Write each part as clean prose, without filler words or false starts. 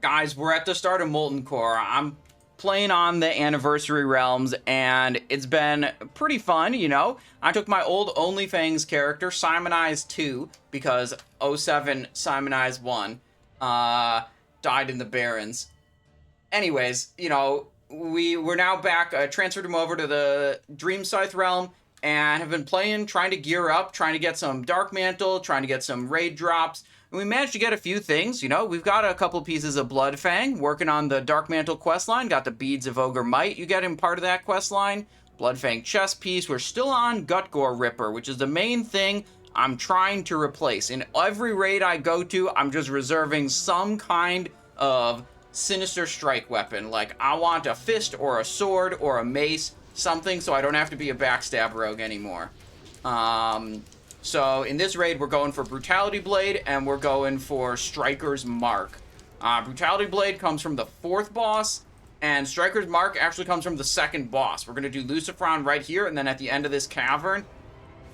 Guys, we're at the start of Molten Core. I'm playing on the Anniversary Realms, and it's been pretty fun, you know? I took my old OnlyFangs character, Simonized 2, because 07 Simonized 1 died in the Barrens. Anyways, you know, we're now back, transferred him over to the Dream Scythe realm, and have been playing, trying to gear up, trying to get some Dark Mantle, trying to get some raid drops. And we managed to get a few things, you know. We've got a couple pieces of Bloodfang, working on the Dark Mantle questline, got the Beads of Ogre Might you get in part of that questline, Bloodfang chest piece. We're still on Gutgore Ripper, which is the main thing I'm trying to replace. In every raid I go to, I'm just reserving some kind of sinister strike weapon. Like, I want a fist or a sword or a mace, something so I don't have to be a backstab rogue anymore. So in this raid, we're going for Brutality Blade, and we're going for Striker's Mark. Brutality Blade comes from the 4th boss, and Striker's Mark actually comes from the 2nd boss. We're going to do Lucifron right here, and then at the end of this cavern,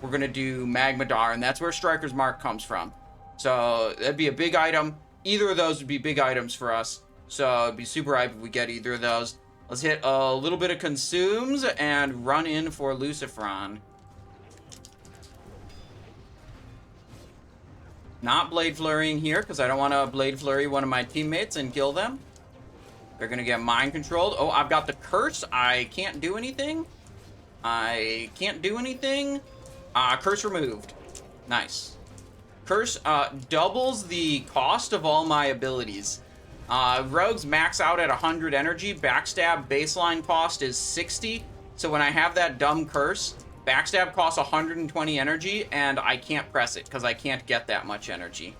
we're going to do Magmadar, and that's where Striker's Mark comes from. So that'd be a big item. Either of those would be big items for us. So it'd be super hype if we get either of those. Let's hit a little bit of Consumes and run in for Lucifron. Not Blade Flurrying here, because I don't want to Blade Flurry one of my teammates and kill them. They're going to get mind controlled. Oh, I've got the Curse. I can't do anything. I can't do anything. Curse removed. Nice. Curse doubles the cost of all my abilities. Rogues max out at 100 energy. Backstab baseline cost is 60. So when I have that dumb Curse, Backstab costs 120 energy, and I can't press it because I can't get that much energy.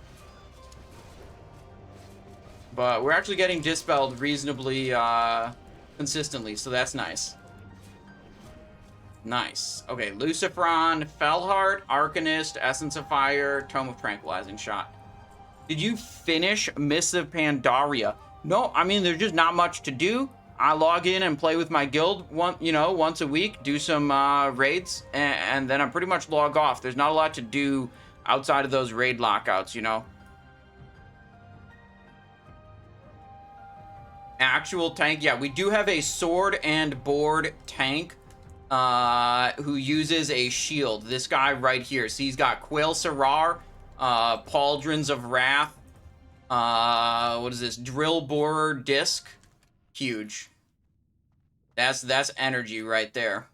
But we're actually getting dispelled reasonably consistently, so that's nice. Nice. Okay, Lucifron, Fellheart, Arcanist, Essence of Fire, Tome of Tranquilizing Shot. Did you finish Mists of Pandaria? No, I mean, there's just not much to do. I log in and play with my guild once a week, do some raids, and then I pretty much log off. There's not a lot to do outside of those raid lockouts, you know. Actual tank, yeah, we do have a sword and board tank who uses a shield. This guy right here. So he's got Quail Sarar, Pauldrons of Wrath, what is this? Drill Borer Disc. Huge. That's energy right there.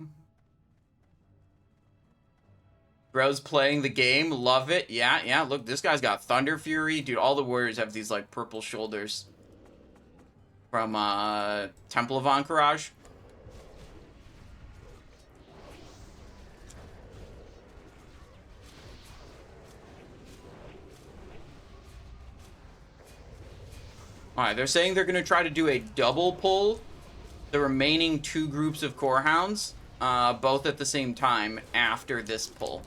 Bro's playing the game. Love it. Yeah. Look, this guy's got Thunder Fury. Dude, all the warriors have these, like, purple shoulders. From, Temple of Encourage. Alright, they're saying they're going to try to do a double pull the remaining 2 groups of Core Hounds, both at the same time after this pull.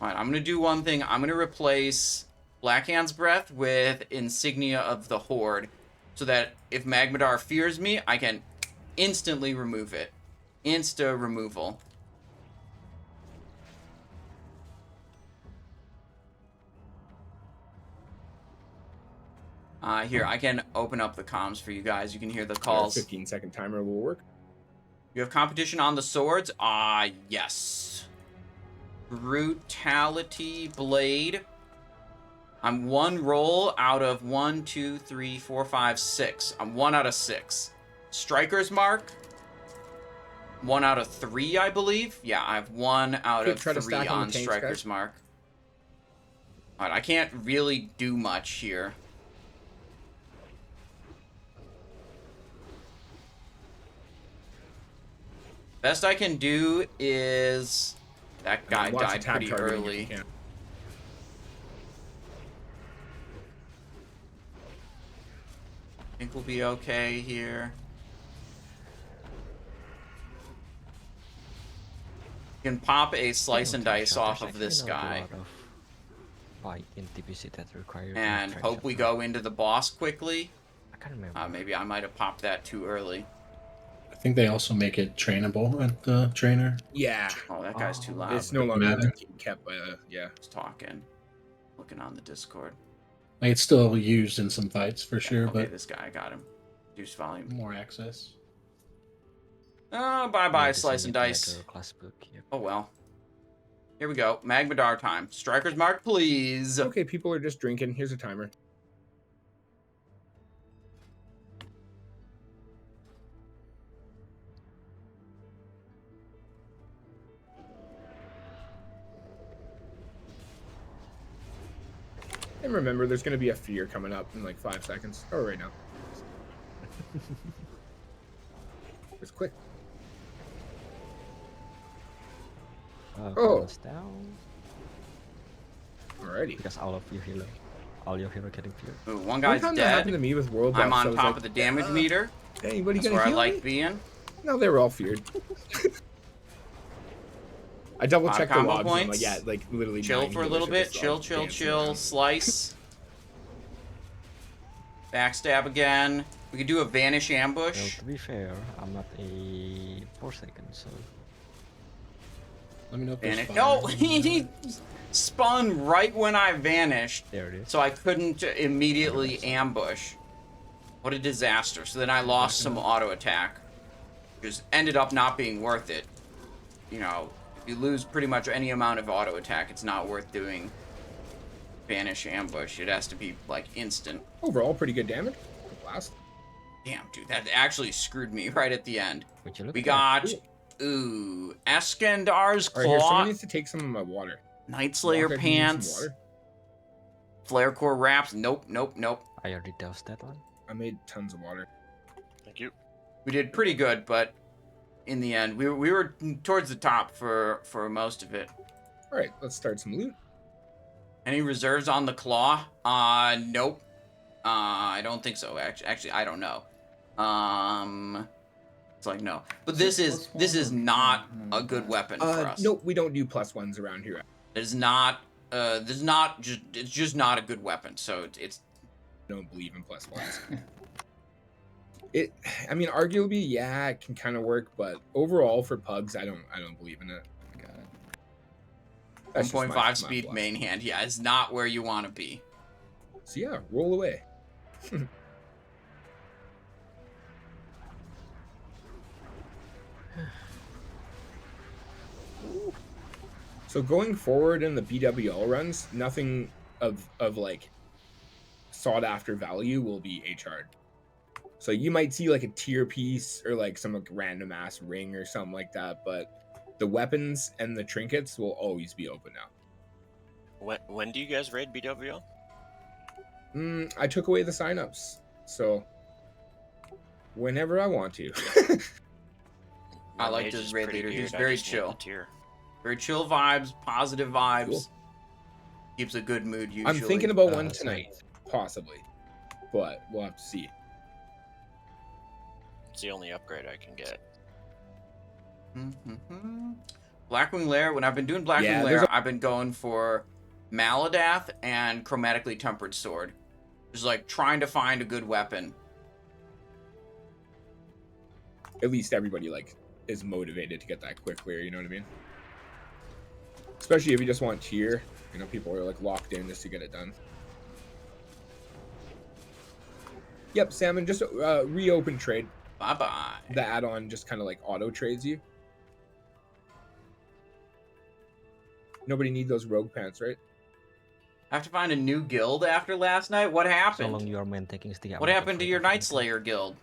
Alright, I'm going to do one thing. I'm going to replace Blackhand's Breath with Insignia of the Horde, so that if Magmadar fears me, I can instantly remove it. Insta removal. Here, I can open up the comms for you guys. You can hear the calls. 15-second timer will work. You have competition on the swords? Yes. Brutality Blade. I'm 1 roll out of 1, 2, 3, 4, 5, 6. I'm 1 out of 6. Striker's Mark. 1 out of 3, I believe. Yeah, I have 1 out of 3 on Striker's Mark. Alright, I can't really do much here. Best I can do is... That guy died pretty early. I think we'll be okay here. You can pop a slice and dice off of this guy. And hope we go into the boss quickly. I can't remember. Maybe I might have popped that too early. I think they also make it trainable at the trainer. Yeah. Oh, that guy's too loud. It's no longer kept. Yeah. He's talking. Looking looking on the Discord. Like, it's still used in some fights for sure, Okay, but this guy, I got him. Reduce volume. more access. Oh, bye-bye, Yeah, slice and dice. Class book, yep. Oh, well. Here we go. Magmadar time. Striker's mark, please. Okay, people are just drinking. Here's a timer. And remember, there's going to be a fear coming up in like 5 seconds. Oh, right now. It's quick. Oh. Down. Alrighty. Because all your hero getting feared. Ooh, one guy's One time that happened to dead. me with World I'm Buffs, I on was top like, of the damage meter. Hey, anybody That's gonna where I heal like me? being. No, they were all feared. I double checked the combo logs. And I'm like, points. yeah, like literally. Chill 9 for a healers little are bit. just all Chill. dancing around. Slice. Backstab again. We could do a vanish Well, ambush. to be fair, I'm not a Forsaken, so Let me know if there's Vanish. fire. Oh, he spun right when I vanished, there it is. so I couldn't immediately ambush. What a disaster. So then I lost some auto attack. Just ended up not being worth it. You know, if you lose pretty much any amount of auto attack, it's not worth doing vanish ambush. It has to be like instant. Overall, pretty good damage. Blast. Damn, dude, that actually screwed me right at the end. Would you look We at got, ooh, Eskandar's All right, here, Claw, someone needs to take some of my water. Night Slayer Walker, do you need some Pants, water? Flare Core Wraps. Nope. I already doused that one. I made tons of water. Thank you. We did pretty good, but in the end, we were towards the top for most of it. All right, let's start some loot. Any reserves on the Claw? Nope. I don't think so. Actually, I don't know. It's like no. But this is not a good weapon for us. Nope, we don't do +1s around here. It is not. It's just not a good weapon. So it's Don't believe in +1s. I mean, arguably, yeah, it can kind of work, but overall for pugs, I don't believe in it. Got it. That's just my 1.5 speed bluff. main hand. Yeah, it's not where you want to be. So yeah, roll away. So going forward in the BWL runs, nothing of like sought after value will be HR'd. So you might see like a tier piece or like some like random ass ring or something like that, but the weapons and the trinkets will always be open now. When do you guys raid BWL? I took away the signups, so whenever I want to. I My like mage this is raid pretty leader. He's good, I very just need chill. the tier. Very chill vibes, positive vibes. Cool. Keeps a good mood usually. I'm thinking about one same. tonight, possibly, but we'll have to see. It's the only upgrade I can get. Blackwing Lair. When I've been doing Blackwing Yeah, Lair, I've been going for Maladath and Chromatically Tempered Sword. Just like trying to find a good weapon. At least everybody like is motivated to get that quick clear, you know what I mean? Especially if you just want tier, you know, people are like locked in just to get it done. Yep, Salmon, just reopen trade. Bye-bye. The add-on just kind of like auto trades you. Nobody need those rogue pants, right? I have to find a new guild after last night? What So long happened? your main taking is the What happened to your Night Slayer guild?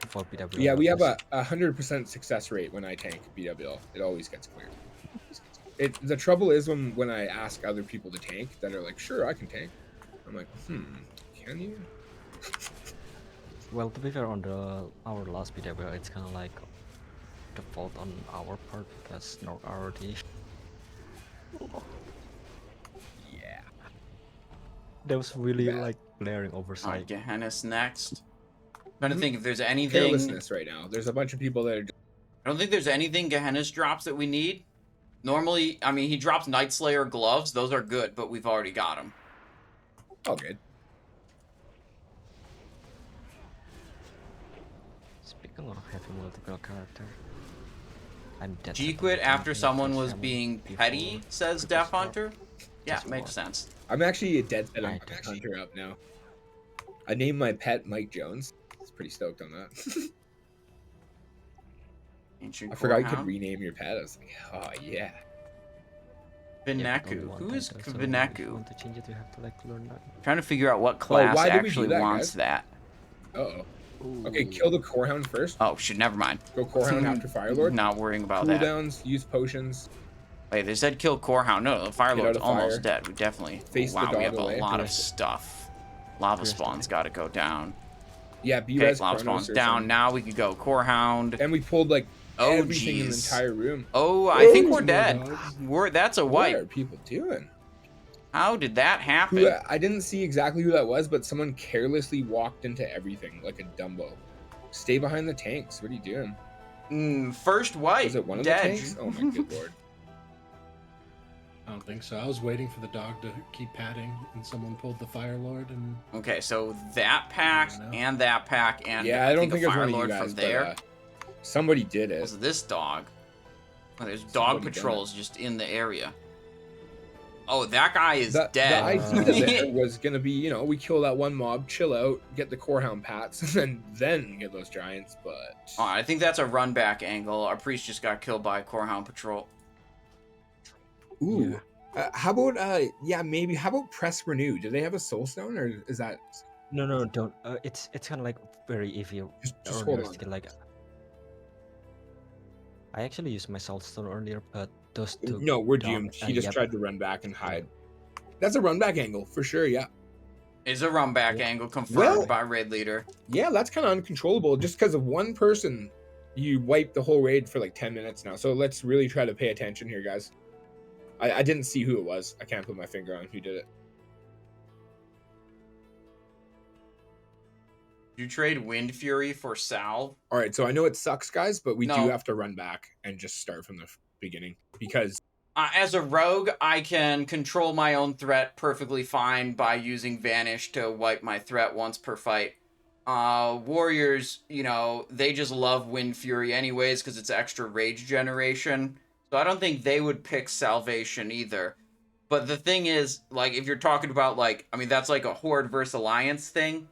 For BWL. Yeah, we have a 100% success rate when I tank BWL. It always gets cleared. The trouble is when I ask other people to tank that are like, sure, I can tank. I'm like, can you? Well, to be fair, on our last BWL, it's kind of like default on our part because no already. Yeah. That was really Bad. like glaring Alright, oversight. Gehennas next. I'm trying to think if there's anything. Carelessness right now. There's a bunch of people that are I don't think there's anything Gehennas drops that we need. Normally, I mean, he drops Night Slayer gloves. Those are good, but we've already got them. all good. Speaking of heavy multiple character, I'm dead. G quit after someone was being petty, says Death Hunter. Yeah, makes sense. I'm actually a dead set on I don't. Hunter up now. I named my pet Mike Jones. I was pretty stoked on that. Ancient I forgot you could Corehound. rename your pet. I was like, oh yeah. Yeah, but only Vineku. one Who time is though, so if you Vineku? want to change it, you have to like learn that. Trying to figure out what class why did we do actually that, wants guys? that. Uh-oh. Okay, kill the Corehound first. Oh, shit, never mind. Go Corehound after Firelord. Not worrying about that. Cooldowns, use potions. Wait, they said kill Corehound. No, the Firelord's of almost fire. dead. We definitely... Face the wow, we dog have away. a lot of Rest- stuff. Lava rest spawn's away. got to go down. Yeah, be Okay, res lava Chronos spawn's or down. something. Now we could go Corehound. And we pulled like Oh, everything in the jeez. entire room. Oh, I think we're More dead. dogs. That's a What are wipe. people doing? How did that happen? Who, I didn't see exactly who that was, but someone carelessly walked into everything like a Dumbo. Stay behind the tanks. What are you doing? First wipe. Was it one of dead. the tanks? Oh my good lord. I don't think so. I was waiting for the dog to keep patting, and someone pulled the Fire Lord, and Okay, so that pack I don't know. and that pack and Yeah, I don't a think it was Fire one of you Lord guys, from but there. somebody did it. Was this dog? Oh, there's dog Somebody done patrols just in the area. Oh, that guy is The dead. idea there was gonna be, you know, we kill that one mob, chill out, get the Corehound pats, and then get those giants. But Oh, I think that's a run back angle. Our priest just got killed by a Corehound patrol. ooh, how about maybe how about press renew? Do they have a soul stone, or is that No, don't. It's kind of like very iffy. just or hold there's on? still, like, I actually used my Salt Stone earlier, but those two. No, we're down- doomed. He just yep. tried to run back and hide. That's a run back angle for sure. Yeah, Is a run back Yeah. angle confirmed Well- by raid leader. yeah, that's kind of uncontrollable. Just because of one person, you wipe the whole raid for like 10 minutes now. So let's really try to pay attention here, guys. I didn't see who it was. I can't put my finger on who did it. You trade Wind Fury for Salve. All right, so I know it sucks, guys, but we No. do have to run back and just start from the beginning because As a rogue, I can control my own threat perfectly fine by using Vanish to wipe my threat once per fight. Warriors, you know, they just love Wind Fury anyways because it's extra rage generation. So I don't think they would pick Salvation either. But the thing is, like, if you're talking about, like, I mean, that's like a Horde versus Alliance thing.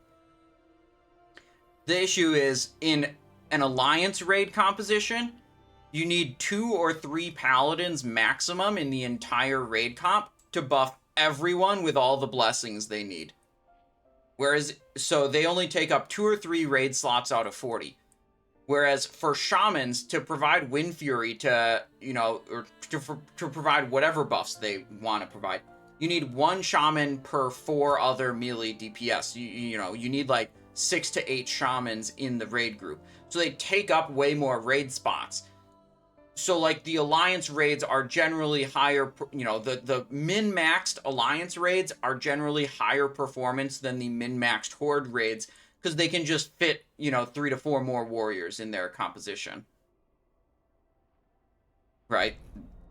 The issue is, in an Alliance raid composition, you need 2 or 3 paladins maximum in the entire raid comp to buff everyone with all the blessings they need. Whereas, so they only take up 2 or 3 raid slots out of 40. Whereas for shamans, to provide Wind Fury to, you know, or to provide whatever buffs they want to provide, you need 1 shaman per 4 other melee DPS. You know, you need like 6 to 8 shamans in the raid group. So they take up way more raid spots. So, like, the Alliance raids are generally higher, you know, the min-maxed Alliance raids are generally higher performance than the min-maxed Horde raids, because they can just fit, you know, 3 to 4 more warriors in their composition. Right?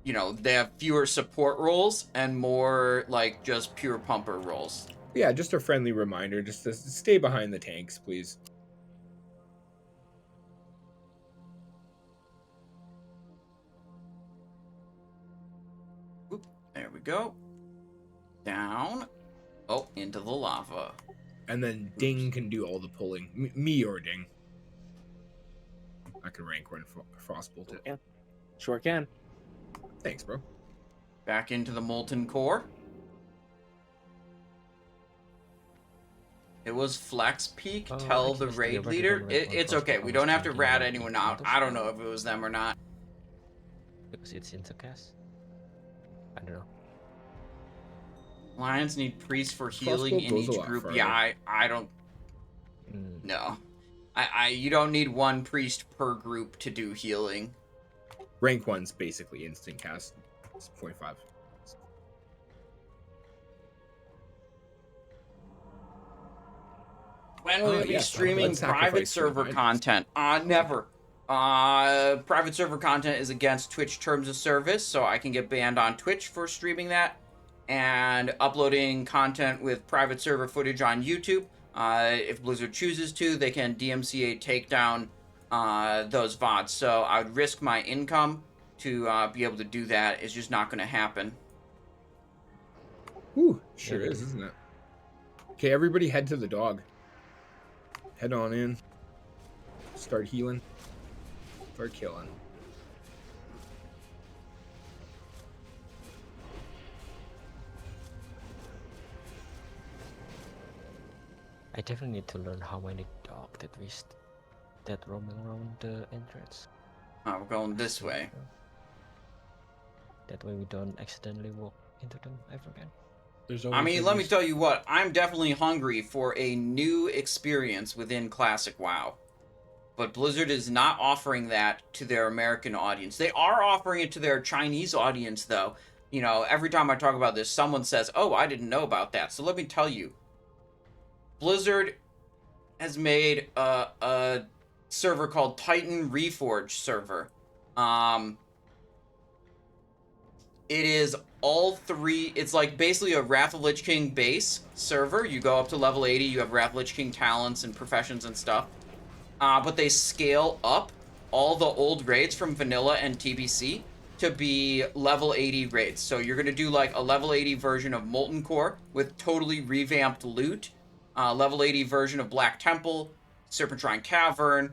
You know, they have fewer support roles and more, like, just pure pumper roles. yeah, just a friendly reminder, just to stay behind the tanks, please. Oop, there we go. Down. Oh, into the lava. And then Ding can do all the pulling. Me or Ding. I can rank one Frostbolt it. Yeah. Sure can. Thanks, bro. Back into the Molten Core. It was Flex Peak. Oh, Tell I the guess raid they leader. already ran one It's cross okay. We performance don't have to tanking rat on anyone the out. others. I don't know if it was them or not. Because it's intercast. I don't know. Lions need priests for healing Crossbow in goes a each lot group. farther. Yeah, I don't. Mm. No. You don't need 1 priest per group to do healing. Rank 1's basically instant cast. It's 0.5. When will you be yes, streaming let's private sacrifice server some content? Never. Private server content is against Twitch terms of service, so I can get banned on Twitch for streaming that. And uploading content with private server footage on YouTube. If Blizzard chooses to, they can DMCA take down those VODs. So I would risk my income to be able to do that. It's just not going to happen. Whew. Sure It is, is. isn't it? Okay, everybody head to the dog. Head on in. Start healing. Start killing. I definitely need to learn how many dogs that roaming around the entrance. We're going this way. That way we don't accidentally walk into them ever again. There's I always mean, at let me least- tell you what, I'm definitely hungry for a new experience within Classic WoW. But Blizzard is not offering that to their American audience. They are offering it to their Chinese audience, though. You know, every time I talk about this, someone says, oh, I didn't know about that. So let me tell you. Blizzard has made a server called Titan Reforged server. It is all three. It's like basically a Wrath of Lich King base server. You go up to level 80. You have Wrath of Lich King talents and professions and stuff. But they scale up all the old raids from Vanilla and TBC to be level 80 raids. So you're going to do like a level 80 version of Molten Core with totally revamped loot. Level 80 version of Black Temple, Serpentine Cavern,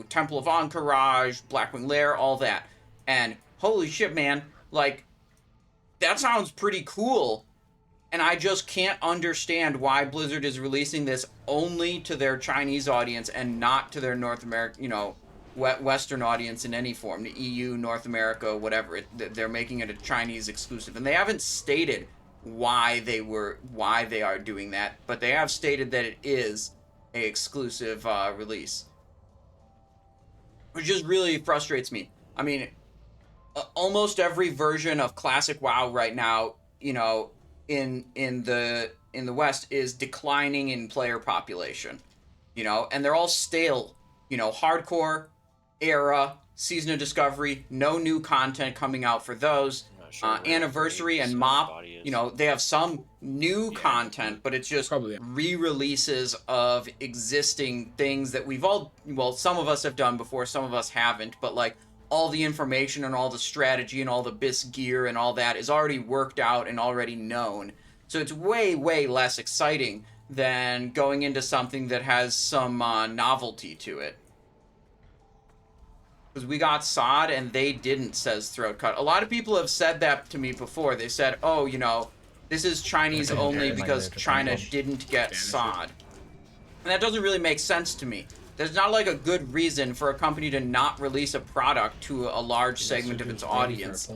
Temple of Encourage, Blackwing Lair, all that. And holy shit, man, like, that sounds pretty cool. And I just can't understand why Blizzard is releasing this only to their Chinese audience and not to their North American, Western audience in any form. The EU, North America, whatever. They're making it a Chinese exclusive. And they haven't stated why they are doing that, but they have stated that it is a exclusive release, which just really frustrates me. I mean, almost every version of Classic WoW right now, in the West is declining in player population, and they're all stale, hardcore, era, Season of Discovery, no new content coming out for those. I'm not sure where Anniversary Graves' and MOP, body is. they have some new Yeah. content, but it's just Probably. re-releases of existing things that some of us have done before, some of us haven't, but like all the information and all the strategy and all the BIS gear and all that is already worked out and already known. So it's way, way less exciting than going into something that has some novelty to it. Because we got SOD and they didn't, says Throatcut. A lot of people have said that to me before. They said, oh, this is Chinese Okay, only yeah, because like China English. didn't get Spanish. SOD. And that doesn't really make sense to me. There's not like a good reason for a company to not release a product to a large segment of its audience.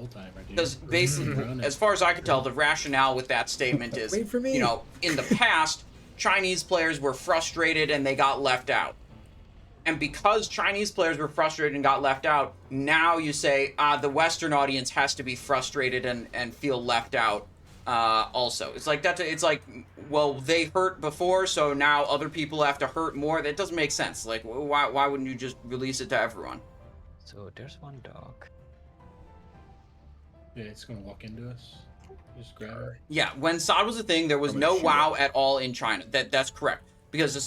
Because basically, as far as I can tell, the rationale with that statement is, Wait for me. in the past, Chinese players were frustrated and they got left out. And because Chinese players were frustrated and got left out, now you say, the Western audience has to be frustrated and feel left out also. It's like, well, they hurt before, so now other people have to hurt more. That doesn't make sense. Like, why wouldn't you just release it to everyone? So there's one dog. Yeah, it's gonna walk into us. Just grab it. Yeah, when SOD was a thing, there was I'm no gonna shoot WoW at all in China. That's correct. Because of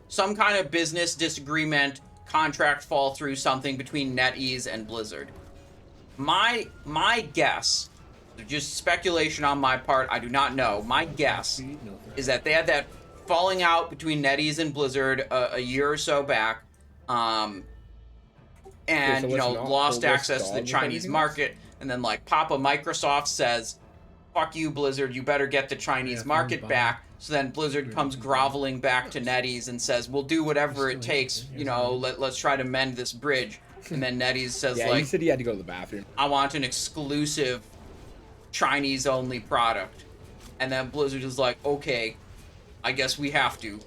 some kind of business disagreement, contract fall through, something between NetEase and Blizzard. My guess, just speculation on my part, I do not know. My guess is that they had that falling out between NetEase and Blizzard a year or so back, and so let's not lost pull this access to the dog with Chinese everything market, and then like Papa Microsoft says, fuck you, Blizzard, you better get the Chinese Yeah, market fine, back. So then Blizzard comes groveling back to NetEase and says, we'll do whatever it takes, let's try to mend this bridge. And then NetEase says, Yeah, he said he had to go to the bathroom. I want an exclusive Chinese-only product. And then Blizzard is like, okay, I guess we have to.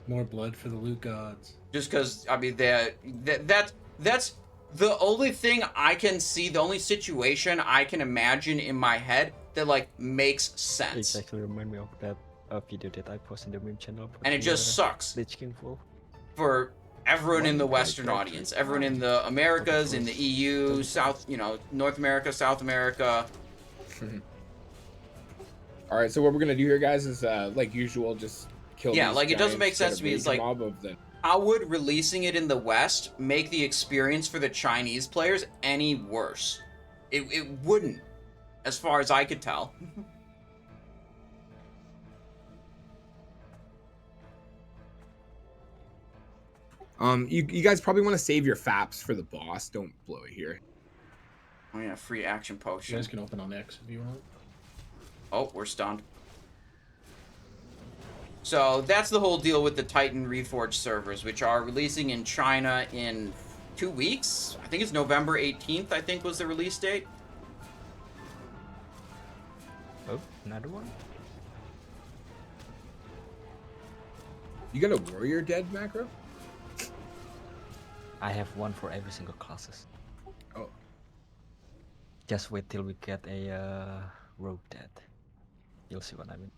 More blood for the loot gods. Just because, I mean, that's the only thing I can see, the only situation I can imagine in my head that, like, makes sense. It actually reminds me of that video that I posted in the meme channel. And it just sucks Lich King Wolf. for everyone in the One Western character. audience, everyone in the Americas, in the EU, North America, South America. All right, so what we're gonna do here, guys, is like usual, just kill. Yeah, these like, it doesn't giants, make sense get a to me. It's big like- mob of them. How would releasing it in the West make the experience for the Chinese players any worse? It wouldn't. as far as I could tell. You guys probably want to save your FAPs for the boss. Don't blow it here. Oh yeah, free action You potion. guys can open on X if you want. Oh, we're stunned. So that's the whole deal with the Titan Reforged servers, which are releasing in China in 2 weeks. I think it's November 18th, I think was the release date. Oh, another one? You got a warrior dead macro? I have one for every single classes. Oh. Just wait till we get a rogue dead. You'll see what I mean.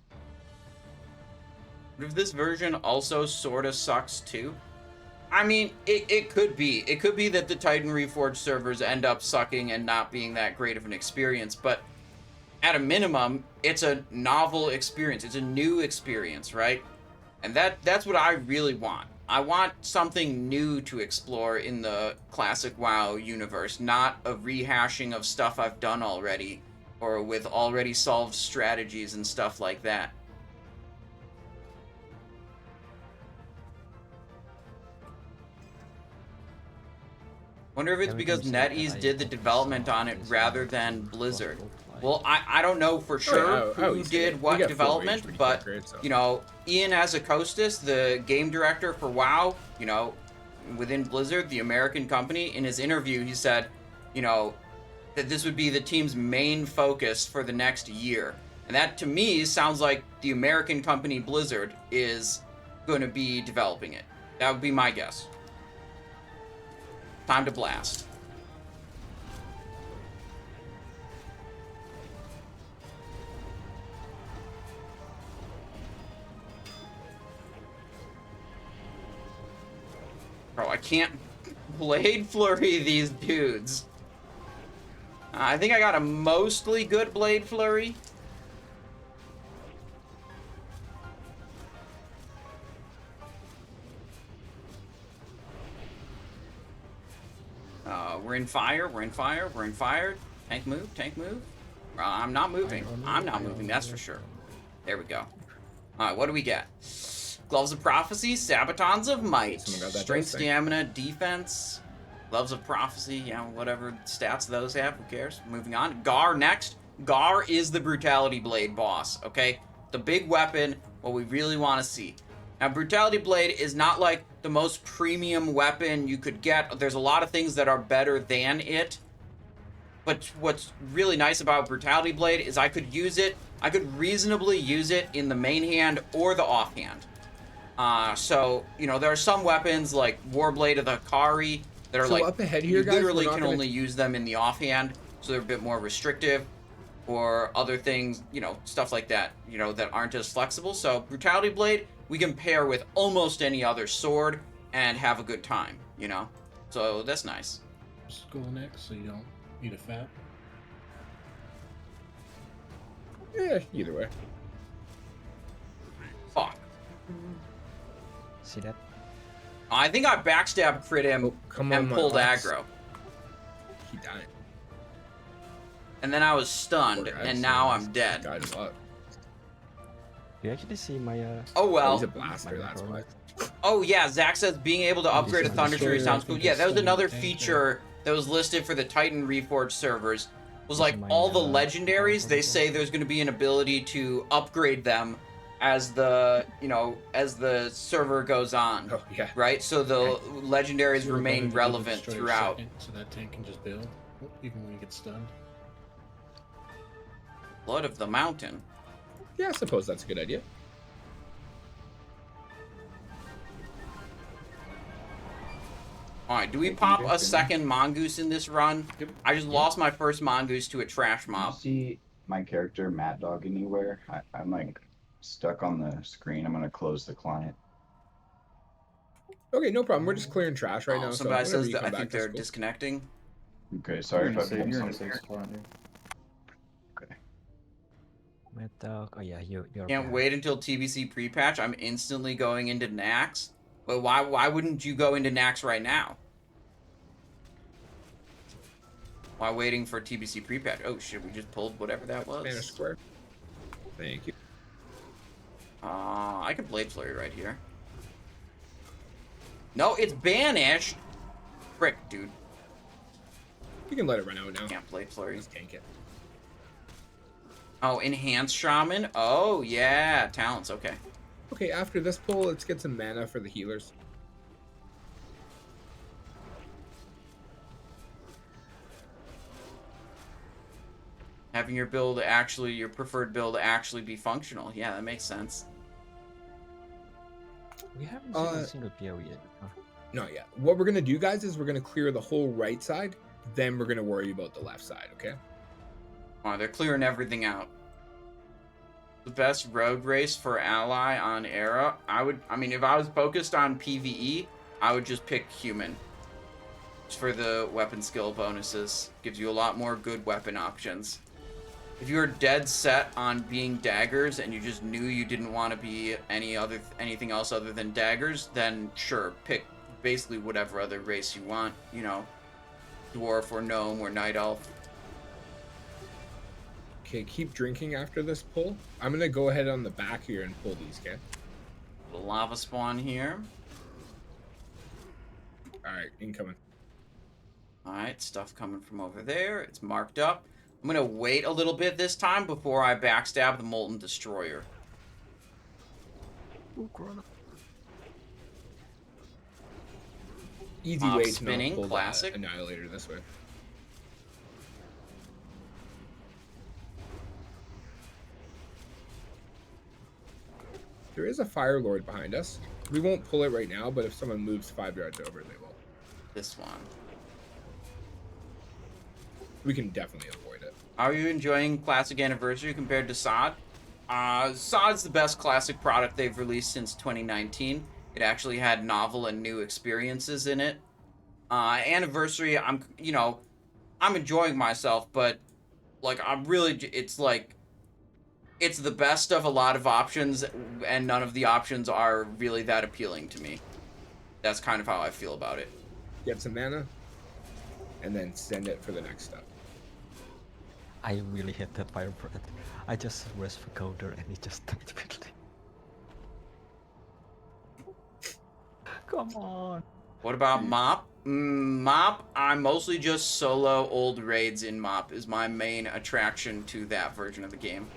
If this version also sort of sucks too, I mean, it could be. It could be that the Titan Reforged servers end up sucking and not being that great of an experience, but at a minimum, it's a novel experience. It's a new experience, right? And that's what I really want. I want something new to explore in the classic WoW universe, not a rehashing of stuff I've done already, or with already solved strategies and stuff like that. Wonder if it's Every because time you say that, NetEase I did the think development it's, on it it's rather not than possible Blizzard. to play. Well, I don't know for sure I who always say did it. what We get full rage development, pretty but quick, right? So- you know, Ian Azacostas, the game director for WoW, you know, within Blizzard, the American company, in his interview, he said, you know, that this would be the team's main focus for the next year. And that, to me, sounds like the American company Blizzard is going to be developing it. That would be my guess. Time to blast. Bro, I can't Blade Flurry these dudes. I think I got a mostly good Blade Flurry. We're in fire, we're in fire, we're in fire. Tank move, tank move. I'm not moving. I'm not moving, that's for sure. There we go. Alright, what do we get? Gloves of Prophecy, Sabatons of Might. Someone got that Strength, dice thing. Stamina, Defense. Gloves of Prophecy, yeah, whatever stats those have, who cares? Moving on. Garr next. Garr is the Brutality Blade boss, okay? The big weapon, what we really want to see. Now, Brutality Blade is not like the most premium weapon you could get. There's a lot of things that are better than it. But what's really nice about Brutality Blade is I could use it, I could reasonably use it in the main hand or the offhand. So, you know, there are some weapons like Warblade of the Akari that are So like, up ahead here, you guys, literally we're not can gonna- only use them in the offhand, so they're a bit more restrictive, or other things, you know, stuff like that, you know, that aren't as flexible. So Brutality Blade, we can pair with almost any other sword and have a good time, you know? So that's nice. Just go next so you don't eat a fat. Yeah, either way. Fuck. See that? I think I backstab crit him Oh, come and on, my pulled ox. aggro. He died. And then I was stunned, Poor guy, and so now this I'm dead. guy's up. You actually see my Oh Oh, well. he's a blaster, that's why. Oh yeah, Zach says being able to upgrade a just Thunder Fury destroyer, sounds I cool. think Yeah, it's that was stunning another the tank feature that was listed for the Titan Reforged servers. Was like my, all the uh, legendaries, they power say there's going to be an ability to upgrade them as the, you know, as the server goes on. Oh, yeah. Right? So the legendaries So we're remain better to give the relevant destroyer throughout. second, so that tank can just build, even when he gets stunned. Blood of the Mountain. Yeah, I suppose that's a good idea. Alright, do we pop a second mongoose in this run? I just lost my first mongoose to a trash Can you mob. see my character Mad Dog anywhere? I'm like stuck on the screen. I'm gonna close the client. Okay, no problem. We're just clearing trash right Oh, now. somebody so whenever says you that come I back, think that's they're cool. disconnecting. Okay, sorry if I pulled you're in a something. safe spot, dude. Okay. Mad Dog. Oh yeah, you're. Can't bad. wait until TBC pre-patch. I'm instantly going into Nax. But why wouldn't you go into Nax right now? While waiting for TBC pre-patch. Oh shit, we just pulled whatever that was. Mana square. Thank you. I can Blade Flurry right here. No, it's banished. Frick, dude. You can let it run out now. Can't Blade Flurry. Just tank it. Oh, Enhanced Shaman. Oh yeah, talents. Okay. Okay, after this pull, let's get some mana for the healers. Having your build actually, your preferred build actually be functional. Yeah, that makes sense. We haven't seen a single PO yet. Huh? Not yet. What we're gonna do, guys, is we're gonna clear the whole right side. Then we're gonna worry about the left side. Okay. Oh, they're clearing everything out. The best road race for ally on Era. I mean, if I was focused on PvE, I would just pick human. Just for the weapon skill bonuses. Gives you a lot more good weapon options. If you were dead set on being daggers and you just knew you didn't want to be anything else other than daggers, then sure, pick basically whatever other race you want. You know, dwarf or gnome or night elf. Okay, keep drinking after this pull. I'm gonna go ahead on the back here and pull these, okay? Little lava spawn here. Alright, incoming. Alright, stuff coming from over there. It's marked up. I'm gonna wait a little bit this time before I backstab the Molten Destroyer. Ooh, Corona. Easy Mob way to spinning, not pull classic. the Annihilator this way. There is a Fire Lord behind us. We won't pull it right now, but if someone moves 5 yards over, they will. This one. We can definitely avoid it. Are you enjoying Classic Anniversary compared to SOD? SOD's the best classic product they've released since 2019. It actually had novel and new experiences in it. Anniversary, I'm enjoying myself, but like it's the best of a lot of options, and none of the options are really that appealing to me. That's kind of how I feel about it. Get some mana, and then send it for the next step. I really hate that fire breath. I just rest for counter and it just died quickly. Come on. What about Mop? Mop, I'm mostly just solo old raids in Mop is my main attraction to that version of the game.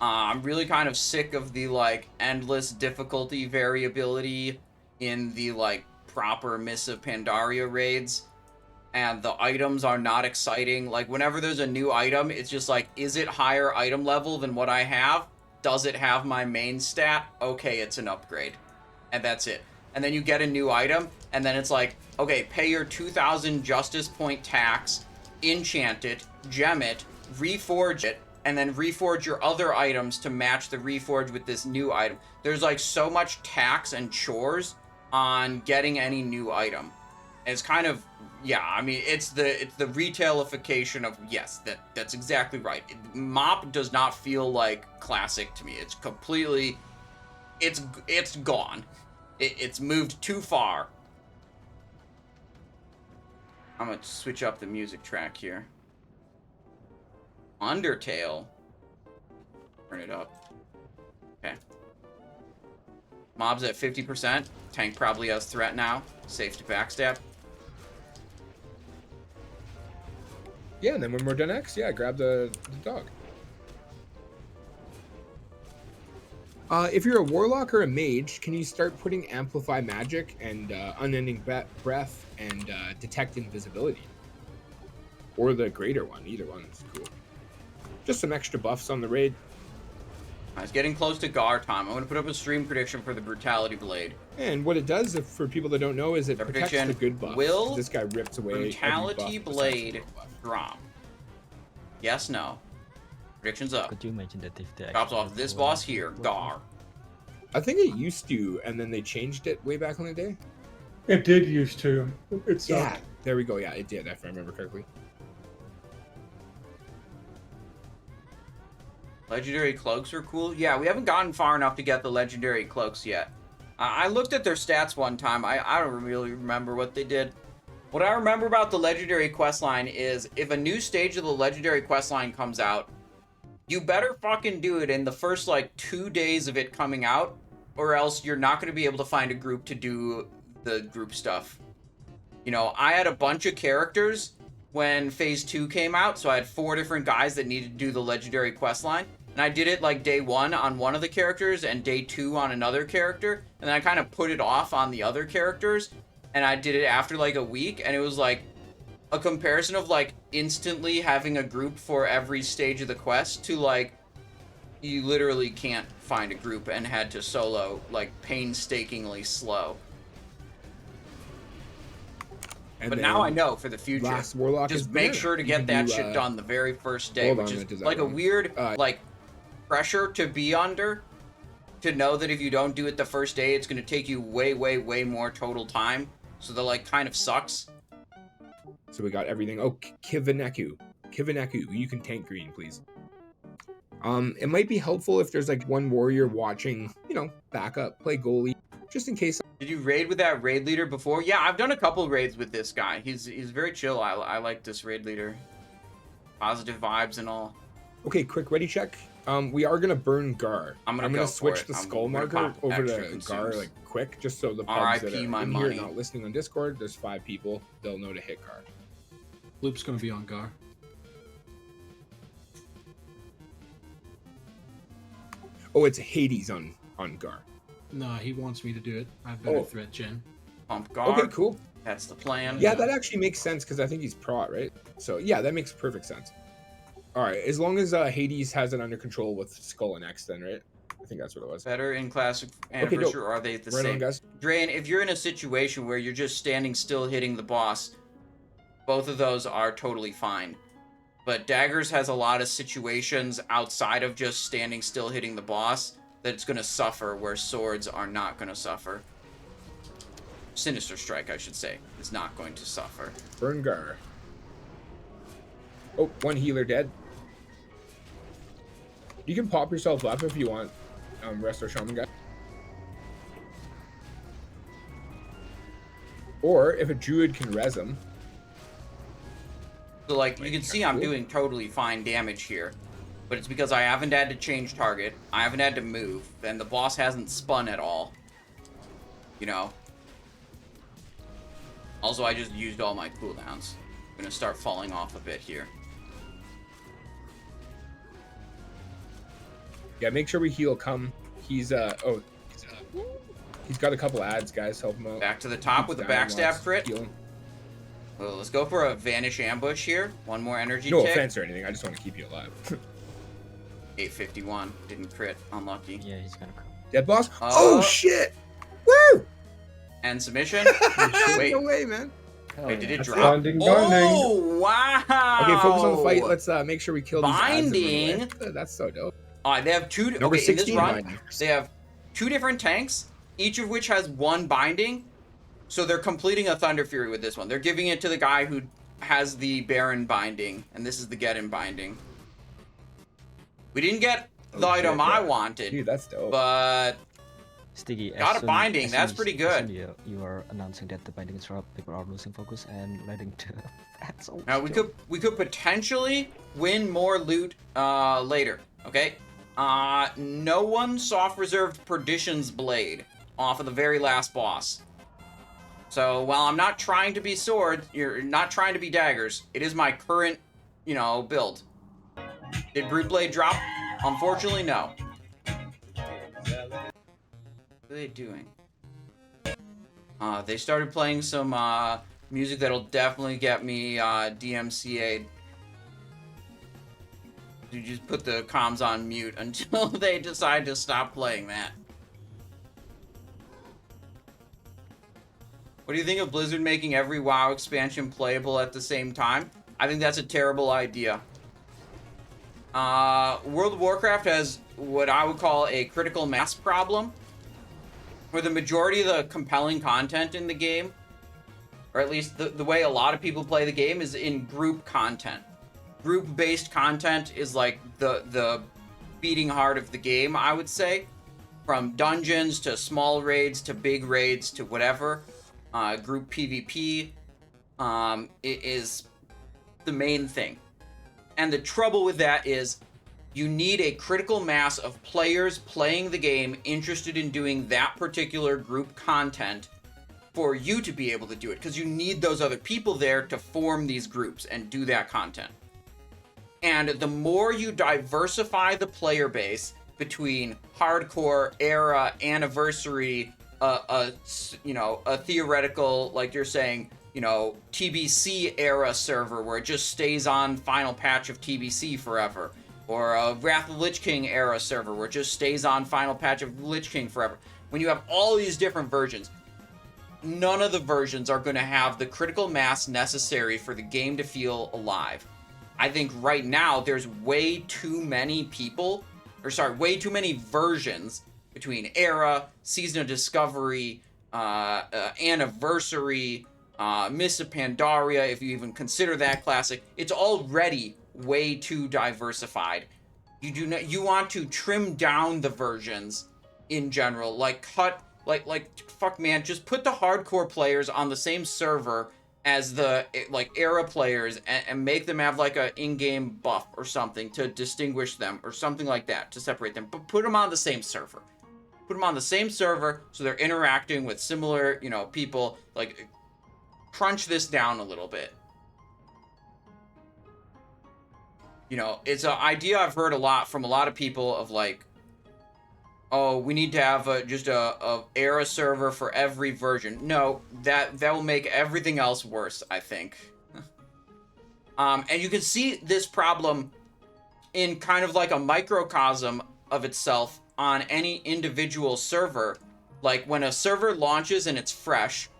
I'm really kind of sick of the, like, endless difficulty variability in the, like, proper Mists of Pandaria raids. And the items are not exciting. Like, whenever there's a new item, it's just like, is it higher item level than what I have? Does it have my main stat? Okay, it's an upgrade. And that's it. And then you get a new item, and then it's like, okay, pay your 2,000 justice point tax, enchant it, gem it, reforge it, and then reforge your other items to match the reforge with this new item. There's like so much tax and chores on getting any new item. And it's kind of, yeah, I mean, it's the retailification of, yes, that's exactly right. Mop does not feel like classic to me. It's completely, it's gone. It's moved too far. I'm gonna switch up the music track here. Undertale. Turn it up. Okay. Mob's at 50%. Tank probably has threat now. Safe to backstab. Yeah, and then when we're done X, yeah, grab the dog. If you're a warlock or a mage, can you start putting amplify magic and unending breath and detect invisibility? Or the greater one, either one is cool. Just some extra buffs on the raid. It's getting close to Garr time. I'm going to put up a stream prediction for the Brutality Blade. And what it does, if, for people that don't know, is it The protects prediction the good buff. will This guy rips away every Brutality buff besides the Blade good buff. drop. Yes, no. Predictions up. Could you imagine that if they Drops off actually this do boss a- here, Garr. I think it used to, and then they changed it way back in the day. It did used to. It sucked. Yeah, there we go. Yeah, it did, if I remember correctly. Legendary cloaks are cool. Yeah, we haven't gotten far enough to get the legendary cloaks yet. I looked at their stats one time. I don't really remember what they did. What I remember about the legendary questline is if a new stage of the legendary questline comes out, you better fucking do it in the first like 2 days of it coming out, or else you're not going to be able to find a group to do the group stuff. You know, I had a bunch of characters when Phase 2 came out, so I had 4 different guys that needed to do the legendary questline. And I did it like day 1 on one of the characters and day 2 on another character. And then I kind of put it off on the other characters. And I did it after like a week. And it was like a comparison of like instantly having a group for every stage of the quest to like you literally can't find a group and had to solo like painstakingly slow. And But then now I know for the future. last warlock is Just make banana. sure to You get can that do, shit done the very first day, hold which on, is does that like a wrong? weird like pressure to be under, to know that if you don't do it the first day, it's going to take you way, way, way more total time. So that like kind of sucks. So we got everything. Oh, Kivaneku. Kivaneku, you can tank green, please. It might be helpful if there's like one warrior watching, you know, backup, play goalie, just in case. Did you raid with that raid leader before? Yeah, I've done a couple raids with this guy. He's very chill. I like this raid leader. Positive vibes and all. Okay, quick ready check. We are gonna burn Garr. I'm gonna go for switch it. the I'm skull gonna marker pop over extra to consumes. Garr like quick, just so the pubs that RIP are my in money. here not listening on Discord. There's 5 people. They'll know to hit Garr. Loop's gonna be on Garr. Oh, it's Hades on Garr. Nah, he wants me to do it. I've better Oh. threat gen. Pump guard. Okay, cool. That's the plan. Yeah, that actually makes sense because I think he's prot, right? So yeah, that makes perfect sense. All right, as long as Hades has it under control with Skull and X, then right? I think that's what it was. Better in classic dope. anniversary, or are they the Right on, same? guys. Drain, if you're in a situation where you're just standing still hitting the boss, both of those are totally fine. But Daggers has a lot of situations outside of just standing still hitting the boss that's going to suffer, where swords are not going to suffer. Sinister Strike, I should say, is not going to suffer. Burn Garr. Oh, one healer dead. You can pop yourself up if you want. Rest our shaman guy. Or if a druid can res him. So, like, you can see I'm doing totally fine damage here. But it's because I haven't had to change target, I haven't had to move, and the boss hasn't spun at all. You know? Also, I just used all my cooldowns. I'm gonna start falling off a bit here. Yeah, make sure we heal come. He's he's got a couple ads, guys. Help him out. Back to the top with a Keeps down backstab lots. crit. Heal him. Well, let's go for a Vanish Ambush here. One more energy No tick. offense or anything. I just want to keep you alive. 851. Didn't crit. Unlucky. Yeah, he's gonna come. Dead boss. Oh shit! Woo! And submission. Wait, No way, man. wait, did it That's drop? binding, binding. Oh, wow! Okay, focus on the fight. Let's make sure we kill these ads and run away. Binding. That's so dope. They have two. Number Okay, in this 16 run, binding. they have 2 different tanks, each of which has 1 binding. So they're completing a Thunder Fury with this one. They're giving it to the guy who has the Baron binding, and this is the Geddon binding. We didn't get the item I wanted, Dude, that's dope. but Sticky, Got a binding, that's pretty good. You are announcing that the binding is up, people are losing focus and letting to that's so now we could potentially win more loot later. Okay, no one soft reserved Perdition's Blade off of the very last boss. So while I'm not trying to be sword, you're not trying to be daggers. It is my current, you know, build. Did Brute Blade drop? Unfortunately, no. What are they doing? They started playing some music that'll definitely get me DMCA'd. You just put the comms on mute until they decide to stop playing that. What do you think of Blizzard making every WoW expansion playable at the same time? I think that's a terrible idea. World of Warcraft has what I would call a critical mass problem, where the majority of the compelling content in the game, or at least the way a lot of people play the game, is in group content. Group-based content is like the beating heart of the game, I would say. from dungeons to small raids to big raids to whatever. Group PvP it is the main thing. And the trouble with that is you need a critical mass of players playing the game interested in doing that particular group content for you to be able to do it, because you need those other people there to form these groups and do that content. And the more you diversify the player base between hardcore, era, anniversary, a theoretical, like you're saying, TBC era server where it just stays on final patch of TBC forever, or a Wrath of the Lich King era server where it just stays on final patch of Lich King forever. When you have all these different versions, none of the versions are going to have the critical mass necessary for the game to feel alive. I think right now there's way too many versions between era, Season of Discovery, Anniversary, Mists of Pandaria, if you even consider that classic. It's already way too diversified. You want to trim down the versions in general, fuck man, just put the hardcore players on the same server as the era players and make them have like a in-game buff or something to distinguish them or something like that to separate them, but put them on the same server. Put them on the same server so they're interacting with similar, people. Like, crunch this down a little bit. It's an idea I've heard a lot from a lot of people of like, oh, we need to have just a era server for every version. No, that will make everything else worse, I think. And you can see this problem in kind of like a microcosm of itself on any individual server. Like when a server launches and it's fresh,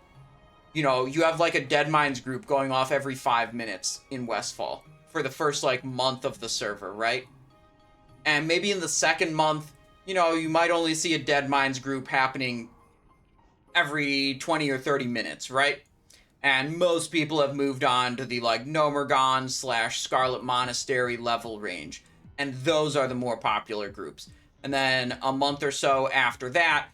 you have like a Dead Minds group going off every 5 minutes in Westfall for the first like month of the server, right? And maybe in the second month, you might only see a Dead Minds group happening every 20 or 30 minutes, right? And most people have moved on to the like Nomergon / Scarlet Monastery level range. And those are the more popular groups. And then a month or so after that,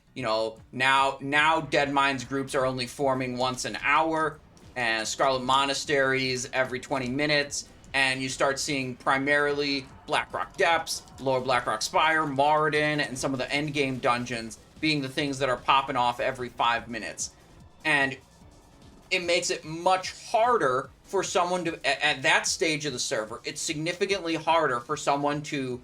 now Dead Minds groups are only forming once an hour, and Scarlet Monasteries every 20 minutes. And you start seeing primarily Blackrock Depths, Lower Blackrock Spire, Moradin, and some of the endgame dungeons being the things that are popping off every 5 minutes. And it makes it much harder for someone to, at that stage of the server, it's significantly harder for someone to,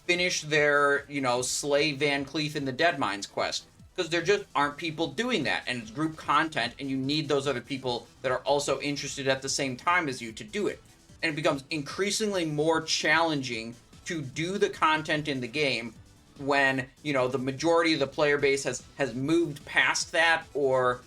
finish their, slay Van Cleef in the Dead Minds quest. Because there just aren't people doing that, and it's group content, and you need those other people that are also interested at the same time as you to do it. And it becomes increasingly more challenging to do the content in the game when, the majority of the player base has moved past that or,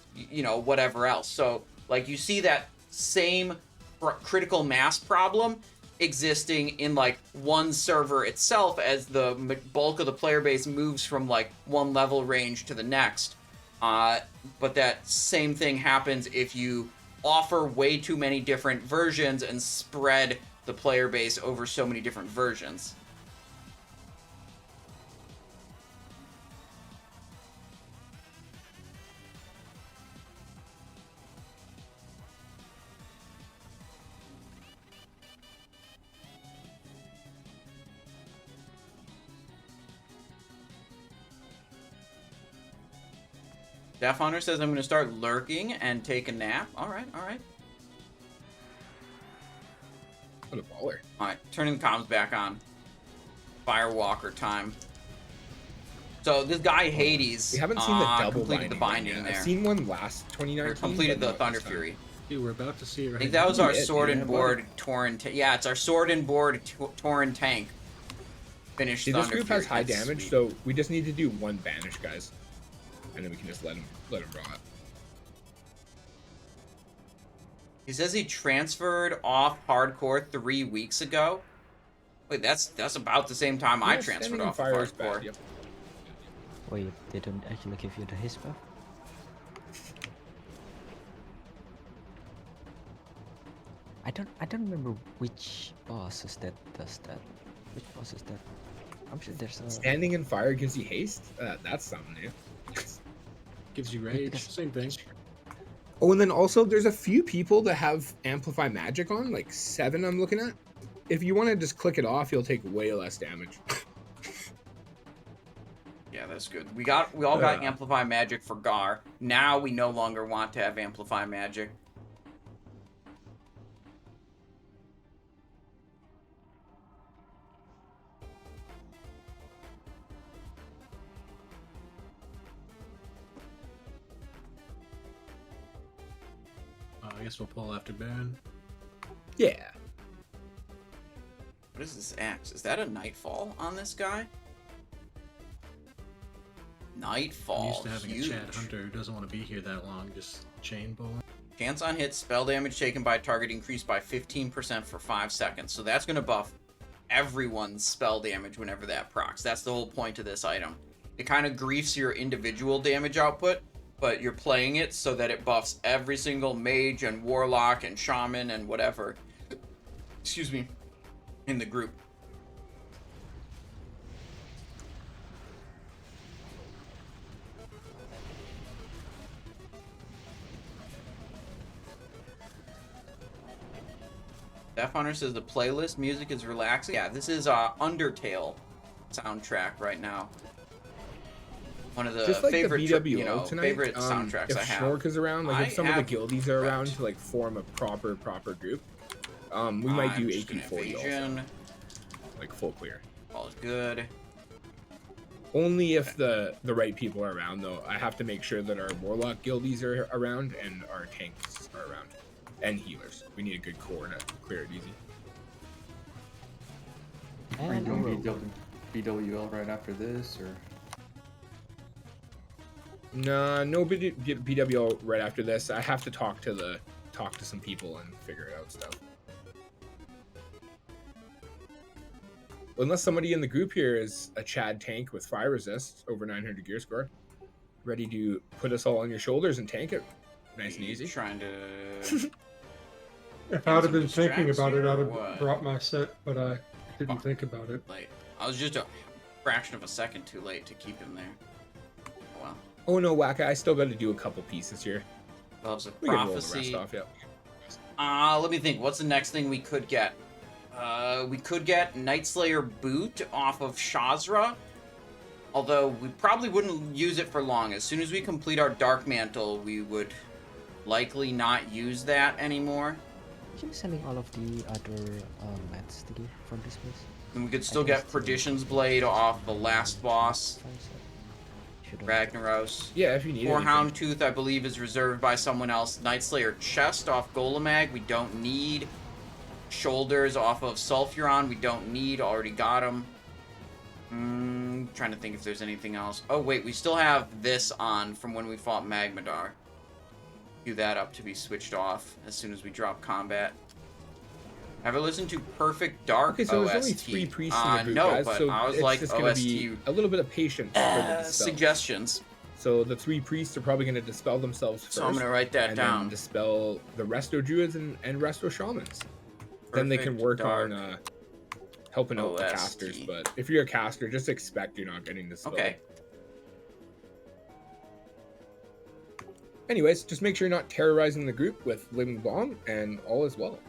whatever else. So, like, you see that same critical mass problem existing in, like, one server itself as the bulk of the player base moves from, like, one level range to the next. But that same thing happens if you offer way too many different versions and spread the player base over so many different versions. Death Hunter says I'm going to start lurking and take a nap. All right. What a baller. All right, turning the comms back on. Firewalker time. So this guy Hades. We haven't seen the double completed the binding yet. there. I've seen one last 2019. Completed the but not Thunder this time. Fury. Dude, we're about to see it I right think now. that was our Yeah, sword yeah, and board Tauren. Yeah, it's our sword and board Tauren tank. Finished See, Thunder this group Fury. has high That's damage, sweet. so we just need to do one banish, guys, and then we can just let him rot. He says he transferred off hardcore 3 weeks ago. Wait, that's about the same time I Yeah, transferred Standing off Fire is hardcore. bad, yep. Wait, they don't actually give you the his buff? I don't remember which boss is that does that. Which boss is that? I'm sure there's a... Standing in fire gives you haste? That's something new. Gives you rage. Same thing. Oh, and then also there's a few people that have Amplify Magic on, like 7 I'm looking at. If you want to just click it off, you'll take way less damage. Yeah, that's good. We all got Amplify Magic for Garr. Now we no longer want to have Amplify Magic. I guess we'll pull after Baron. Yeah. What is this axe? Is that a Nightfall on this guy? Nightfall. I'm used to having huge. a Chad Hunter who doesn't want to be here that long, just chain pulling. Chance on hit, spell damage taken by target increased by 15% for 5 seconds. So that's going to buff everyone's spell damage whenever that procs. That's the whole point of this item. It kind of griefs your individual damage output, but you're playing it so that it buffs every single mage and warlock and shaman and whatever, excuse me, in the group. Death Hunter says the playlist music is relaxing. Yeah, this is Undertale soundtrack right now. One of the Just like favorite, the BWO tonight, favorite soundtracks if I have. Schnork is around, like if some of the guildies are around Correct. to like form a proper group, we might do just gonna AP40 also, evasion. like full clear. All is good. Only if the right people are around, though. I have to make sure that our warlock guildies are around and our tanks are around, and healers. We need a good core to clear it easy. Are you And doing BWL right after this, or? No BWO right after this. I have to talk to some people and figure out stuff. Unless somebody in the group here is a Chad tank with fire resist over 900 gear score, ready to put us all on your shoulders and tank it, nice and easy. Trying to. If I'd have been thinking distracts about it, here, I'd or have what? brought my set, but I didn't think about it. Late. I was just a fraction of a second too late to keep him there. Oh, well. Oh no, Wacka! I still got to do a couple pieces here. Loves of We can roll the Prophecy. rest off, yeah. Let me think. What's the next thing we could get? We could get Nightslayer Boot off of Shazzrah. Although we probably wouldn't use it for long. As soon as we complete our Dark Mantle, we would likely not use that anymore. actually selling all of the other mats to give from this place. And we could still think get it's still- Perdition's Blade off the last boss, Should Ragnaros. Yeah, if you need Or anything. Houndtooth, I believe, is reserved by someone else. Nightslayer Chest off Golemagg, we don't need. Shoulders off of Sulfuron, we don't need. Already got them. Trying to think if there's anything else. Oh, wait, we still have this on from when we fought Magmadar. Cue that up to be switched off as soon as we drop combat. Ever listened to Perfect Dark Okay, so OST? there's only 3 priests in the group, no, guys, but so I was it's like just gonna OST. be a little bit of patience for the dispel. Suggestions. So the 3 priests are probably going to dispel themselves first. So I'm gonna write that and down. then dispel the resto druids and resto shamans. Then they can Perfect work Dark on helping out the OST. casters. But if you're a caster, just expect you're not getting dispelled. Okay. Anyways, just make sure you're not terrorizing the group with Living Bomb, and all is well.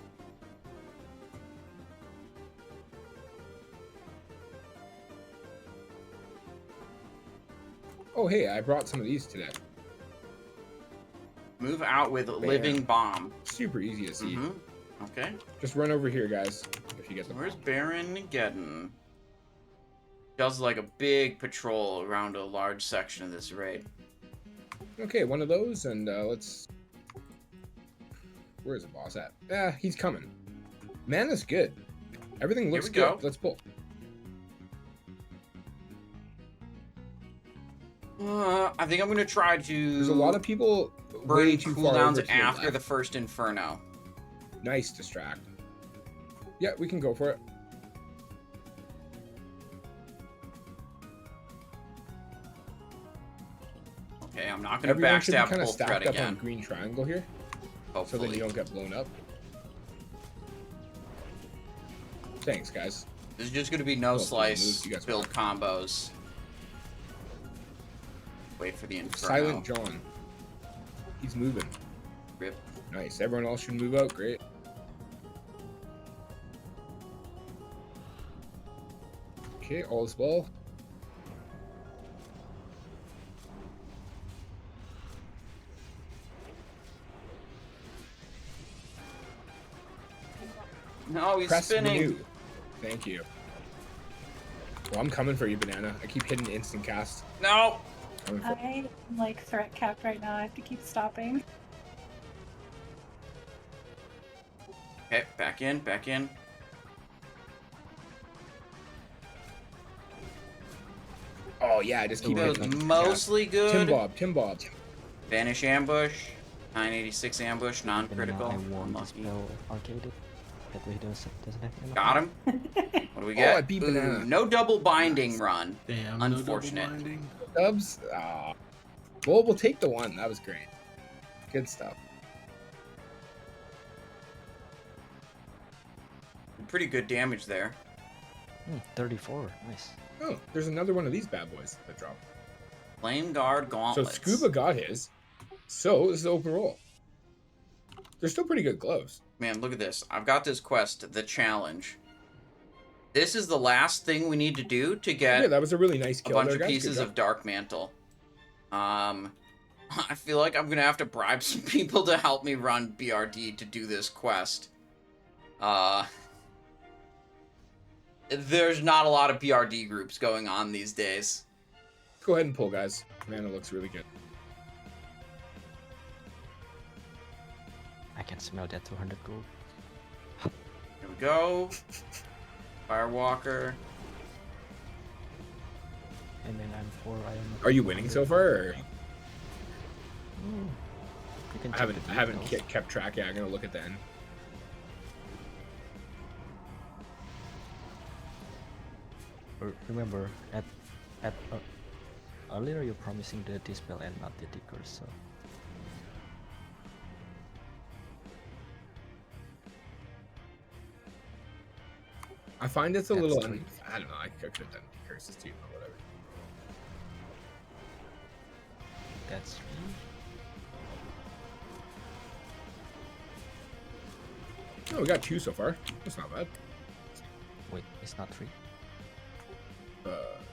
Oh, hey, I brought some of these today. Move out with Living Bomb. Super easy to see. Okay. Just run over here, guys, if you get the Where's bomb. Baron Geddon? Does like a big patrol around a large section of this raid. Okay, one of those, and let's... Where's the boss at? Ah, he's coming. Mana's good. Everything looks we good. go. Let's pull. I think I'm gonna try to There's a lot of people burn way too far over cooldowns to your after left. the first Inferno. Nice distract. Yeah, we can go for it. Okay, I'm not gonna Everyone should be backstab kind of Pull Thread stacked up on again. green triangle here, so Hopefully. that you don't get blown up. Thanks, guys. There's just gonna be no Oh, slice moves, you guys build want. combos. Wait for the Inferno. Silent John. He's moving. Rip. Nice. Everyone else should move out. Great. Okay, all is well. No, he's Press spinning. menu. Thank you. Well, I'm coming for you, Banana. I keep hitting instant cast. No. Coming for- I'm like threat capped right now. I have to keep stopping. Okay, back in, back in. Oh yeah, I just keep That was hitting instant mostly cast. good. Tim Bob. Vanish ambush. 986 ambush, Then non-critical. I won the Unlucky. spell Arcaded. That way doesn't have enough. Got him. What do we Oh, get? I beat Banana. No double binding run. Damn. Unfortunate. No double binding. Dubs. Ah. Well, we'll take the one. That was great. Good stuff. Pretty good damage there. 34. Nice. Oh, there's another one of these bad boys that dropped. Flame Guard So Gauntlets. Scuba got his. So this is open roll. They're still pretty good gloves. Man, look at this. I've got this quest, the challenge. This is the last thing we need to do to get Yeah, that was a really nice a kill. bunch there, of guys. Good pieces job. of Dark Mantle. I feel like I'm gonna have to bribe some people to help me run BRD to do this quest. There's not a lot of BRD groups going on these days. Go ahead and pull, guys. Man, it looks really good. I can smell that 200 gold. Here we go. Firewalker. And then I'm 4 iron. Are you winning so far? Or? You can I check haven't the I haven't details. kept track yet. I'm gonna look at the end. Remember, at earlier you're promising the dispel and not the decor, so I find it's a That's little. true. I don't know. I could have done curses too, but whatever. that's Oh, we got 2 so far. That's not bad. wait, it's not 3.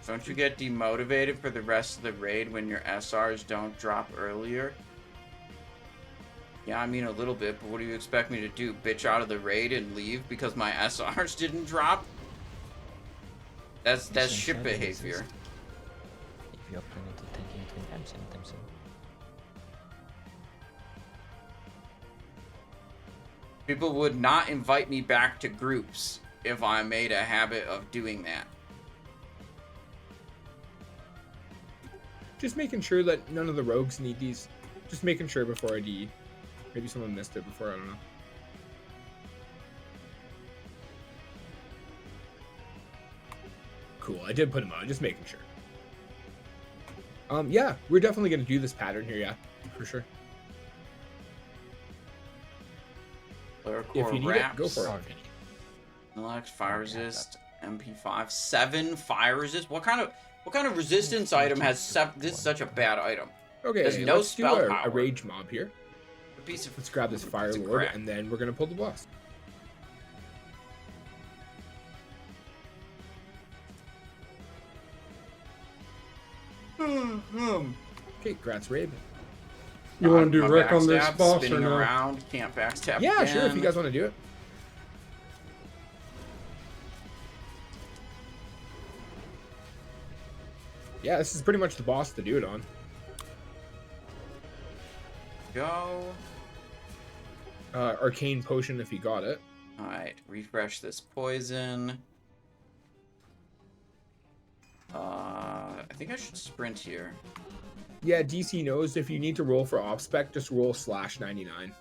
Don't you get demotivated for the rest of the raid when your SRs don't drop earlier? Yeah, I mean a little bit, but what do you expect me to do? Bitch out of the raid and leave because my SRs didn't drop? That's shit Same behavior. resist. If you are planning to tank in 20 times anytime soon. People would not invite me back to groups if I made a habit of doing that. Just making sure that none of the rogues need these. Just making sure before I DE. Maybe someone missed it before. I don't know. Cool. I did put him on. Just making sure. Yeah, we're definitely gonna do this pattern here. Yeah, for sure. If you need it, go for it. Relax, fire resist, MP5, 7 fire resist. What kind of resistance item has this is such a bad item? Okay, There's no let's do spell a power. rage mob here. A piece of Let's grab this Fire piece of Lord, crap. and then we're gonna pull the boss. Okay, Gratz Raid. You want to do My wreck on this backstab, boss or spinning no? around, can't backstab. Yeah, sure. If you again. guys want to do it. Yeah, this is pretty much the boss to do it on. Go. Arcane Potion if you got it. Alright, refresh this poison. I think I should sprint here. Yeah, DC knows if you need to roll for off-spec, just roll /99.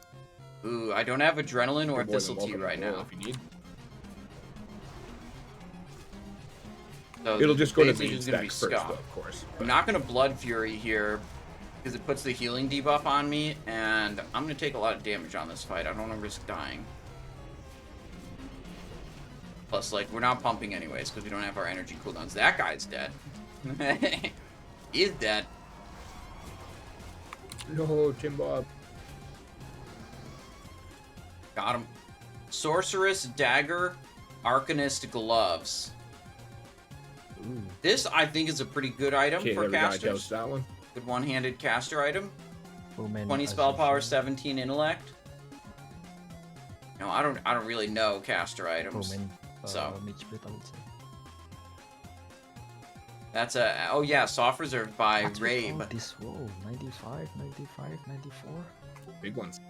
Ooh, I don't have adrenaline or You're more than thistle tea welcome to right roll now. If you need. So It'll just go to basically main just gonna spec be first, scuff. though, of course. I'm not gonna Blood Fury here because it puts the healing debuff on me, and I'm gonna take a lot of damage on this fight. I don't want to risk dying. Plus, like, we're not pumping anyways because we don't have our energy cooldowns. That guy's dead. He's dead. No, Tim Bob. Got him. Sorceress Dagger, Arcanist Gloves. Ooh. This, I think, is a pretty good item Okay, for there we go. I casters. doused that one. Good one-handed caster item. Woman 20 spell power, ascension. 17 intellect. No, I don't really know caster items. Woman, so. mage split, I would say. That's a... Oh, yeah, soft reserve by What's with Rabe. all this? Whoa, 95, 95, 94. Big ones.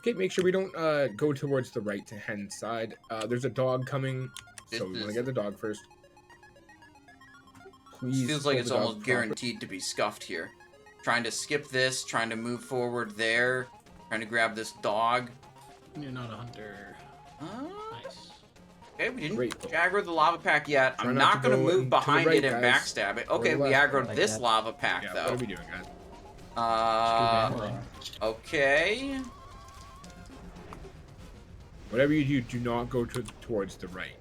Okay, make sure we don't go towards the right hand side. There's a dog coming, so we want to get the dog first. Please. Feels like pull it's the dog almost properly. guaranteed to be scuffed here. Trying to skip this, trying to move forward there, trying to grab this dog. You're not a hunter. Nice. Okay, we didn't Great pull. aggro the lava pack yet. Try I'm not not to going to go move in to the behind right, it and guys. backstab it. Or Okay, we left, aggroed like this that. lava pack, Yeah, what though. are we doing, guys? Okay. Whatever you do not go towards the right.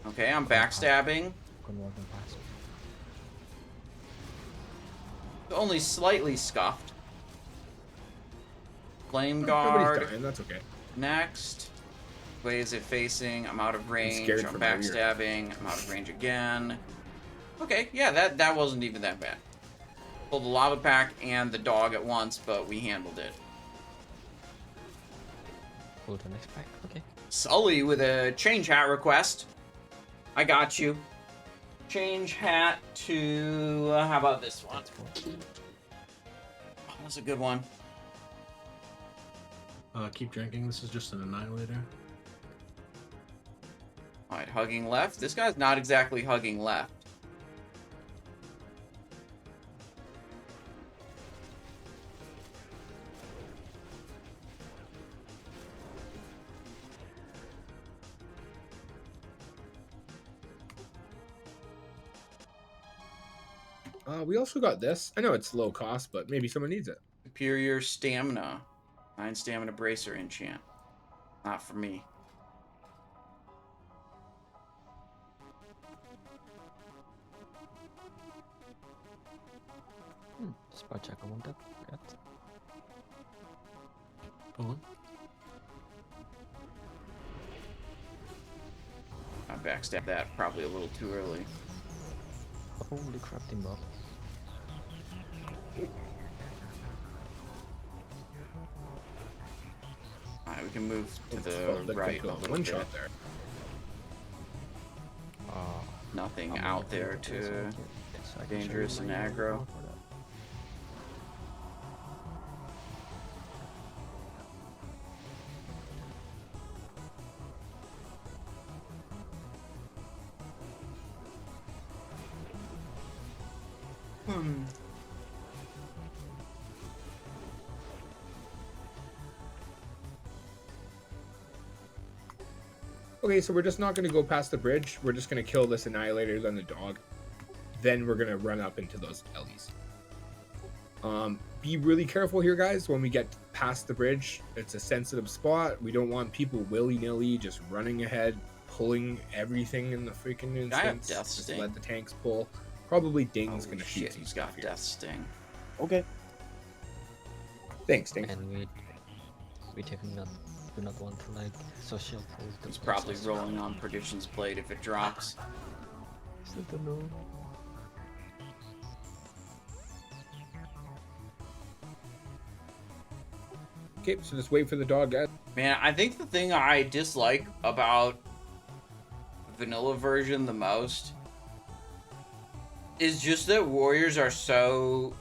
Okay, I'm backstabbing. Couldn't walk them past. Only slightly scuffed. Flame Nobody's guard. dying, that's okay. Next. Way is it facing? I'm out of range. scared I'm for my rear. backstabbing. I'm out of range again. Okay, yeah, that wasn't even that bad. Pulled the lava pack and the dog at once, but we handled it. Pull the next pack, okay. Sully with a change hat request. I got you. Change hat to... how about this one? That's cool. Oh, that's a good one. Keep drinking. This is just an annihilator. Alright, hugging left. This guy's not exactly hugging left. We also got this. I know it's low cost, but maybe someone needs it. Superior stamina. 9 stamina bracer enchant. Not for me. Spell check, I want that. Yet. Pull him. I backstabbed that probably a little too early. Holy crap, Team Bob. Alright, we can move to Oh, the look, right a go little one bit. shot there. Nothing I'm out not there gonna do this to... right here. So I can show you dangerous and my aggro. for that. Okay, so we're just not going to go past the bridge. We're just going to kill this annihilator, then the dog. Then we're going to run up into those Ellies. Be really careful here, guys, when we get past the bridge. It's a sensitive spot. We don't want people willy-nilly just running ahead, pulling everything in the freaking instance. I have Death Just Sting. let the tanks pull. Probably Ding's Oh going to shoot shit, some he's stuff got here. Death Sting. Okay. Thanks, Ding. And we definitely do not want to like social pull. He's probably rolling on Perdition's Blade if it drops. I don't know. Okay, so just wait for the dog, guys. Man, I think the thing I dislike about vanilla version the most is just that warriors are so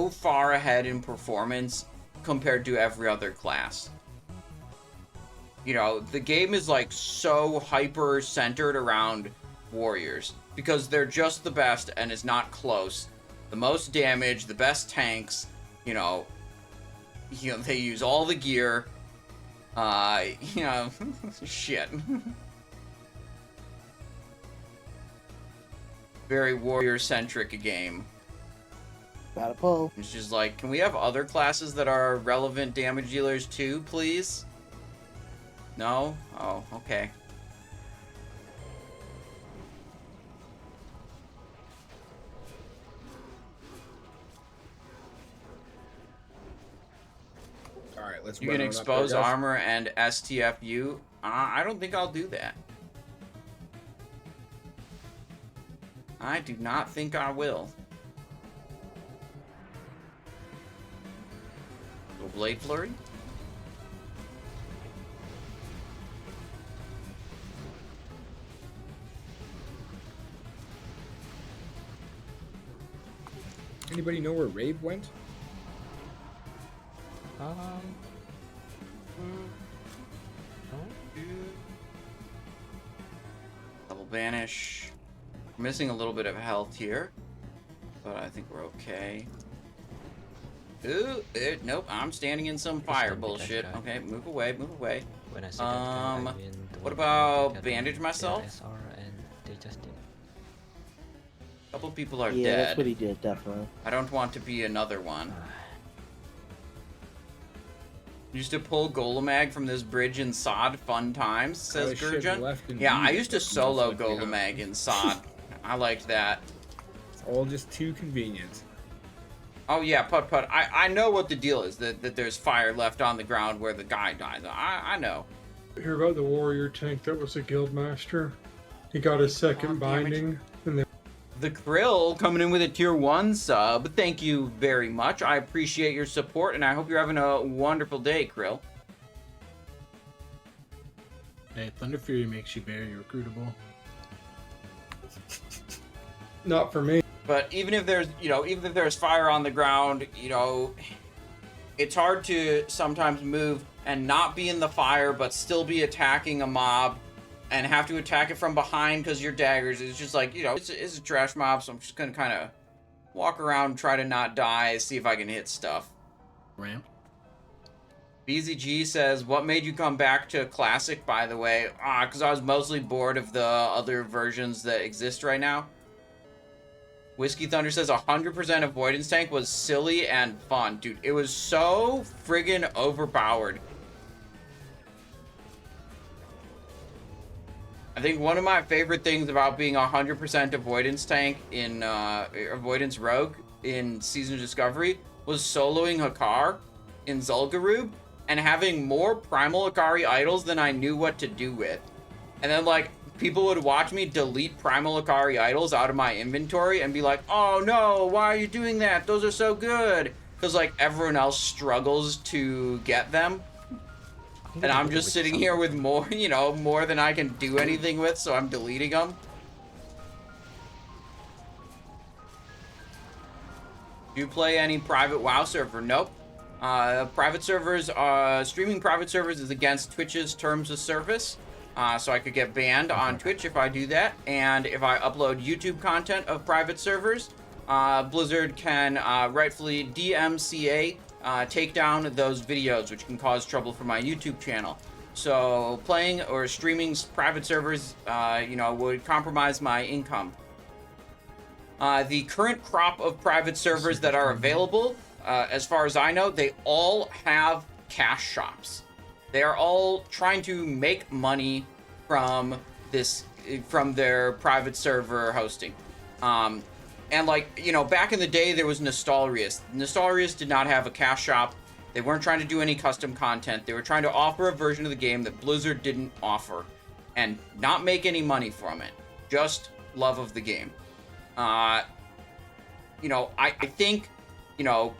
far ahead in performance compared to every other class. You know, the game is like so hyper centered around warriors because they're just the best and it's not close. The most damage, the best tanks, you know, they use all the gear. You know, shit. Very warrior-centric game. Gotta pull. It's just like, can we have other classes that are relevant damage dealers too, please? No? Oh, okay. All right, let's. You run can on up there, expose guys. armor and STFU. I don't think I'll do that. I do not think I will. Little Blade Flurry. Anybody know where Rave went? Double Banish. We're missing a little bit of health here, but I think we're okay. Ooh, nope, I'm standing in some fire don't be that bullshit. guy. Okay, move away, move away. When I say that guy, I mean the What one about that got bandage the myself? SR and they just did. A couple people are Yeah, dead. that's what he did, definitely. I don't want to be another one. Used to pull Golemagg from this bridge in Sod. Fun times, says Oh, shit, Gurjan. left indeed. Yeah, I used to That's solo like, you know, Golemagg in Sod. I liked that. It's all just too convenient. Oh yeah, Put. I know what the deal is. That there's fire left on the ground where the guy dies. I know. Hear about the warrior tank that was a guild master? He got his second binding, and then The Krill coming in with a tier 1 sub. Thank you very much. I appreciate your support, and I hope you're having a wonderful day, Krill. Hey, Thunder Fury makes you very recruitable. not for me. But even if there's, even if there's fire on the ground, it's hard to sometimes move and not be in the fire, but still be attacking a mob and have to attack it from behind because your daggers. It's just like, it's a trash mob, so I'm just going to kind of walk around, try to not die, see if I can hit stuff. Ramp. BZG says, what made you come back to Classic, by the way? Because I was mostly bored of the other versions that exist right now. Whiskey Thunder says 100% avoidance tank was silly and fun. Dude, it was so friggin' overpowered. I think one of my favorite things about being 100% avoidance tank in avoidance rogue in Season of Discovery was soloing Hakar in Zul'Gurub and having more primal Akari idols than I knew what to do with. And then like people would watch me delete primal Akari idols out of my inventory and be like, oh no, why are you doing that? Those are so good. Because like everyone else struggles to get them. And I'm just sitting here with more, more than I can do anything with, so I'm deleting them. Do you play any private WoW server? Nope. Private servers, streaming private servers is against Twitch's terms of service. So I could get banned on Twitch if I do that. And if I upload YouTube content of private servers, Blizzard can rightfully DMCA take down those videos, which can cause trouble for my YouTube channel. So playing or streaming private servers, would compromise my income. The current crop of private servers that are available, as far as I know, they all have cash shops. They are all trying to make money from their private server hosting. And like, back in the day, there was Nostalrius. Nostalrius did not have a cash shop. They weren't trying to do any custom content. They were trying to offer a version of the game that Blizzard didn't offer and not make any money from it. Just love of the game. I think,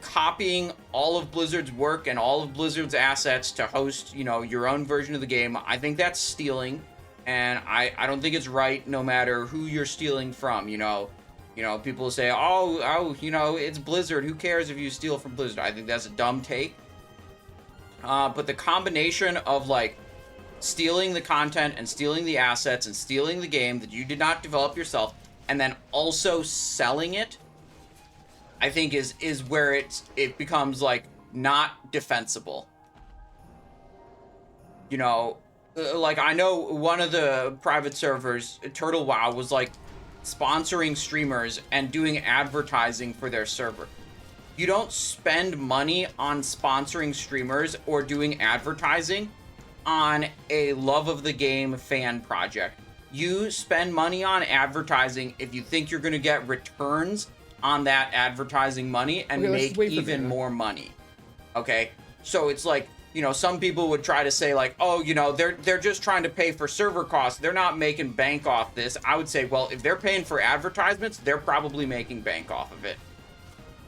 copying all of Blizzard's work and all of Blizzard's assets to host, your own version of the game, I think that's stealing. And I don't think it's right no matter who you're stealing from, people say, it's Blizzard. Who cares if you steal from Blizzard? I think that's a dumb take. But the combination of, like, stealing the content and stealing the assets and stealing the game that you did not develop yourself and then also selling it, I think is where it becomes, like, not defensible. Like, I know one of the private servers, Turtle WoW, was, like, sponsoring streamers and doing advertising for their server. you don't spend money on sponsoring streamers or doing advertising on a love of the game fan project. You spend money on advertising if you think you're going to get returns on that advertising money and make even more money. Okay? So it's like, you know, some people would try to say like, oh, you know, they're just trying to pay for server costs. They're not making bank off this. I would say, well, if they're paying for advertisements, they're probably making bank off of it.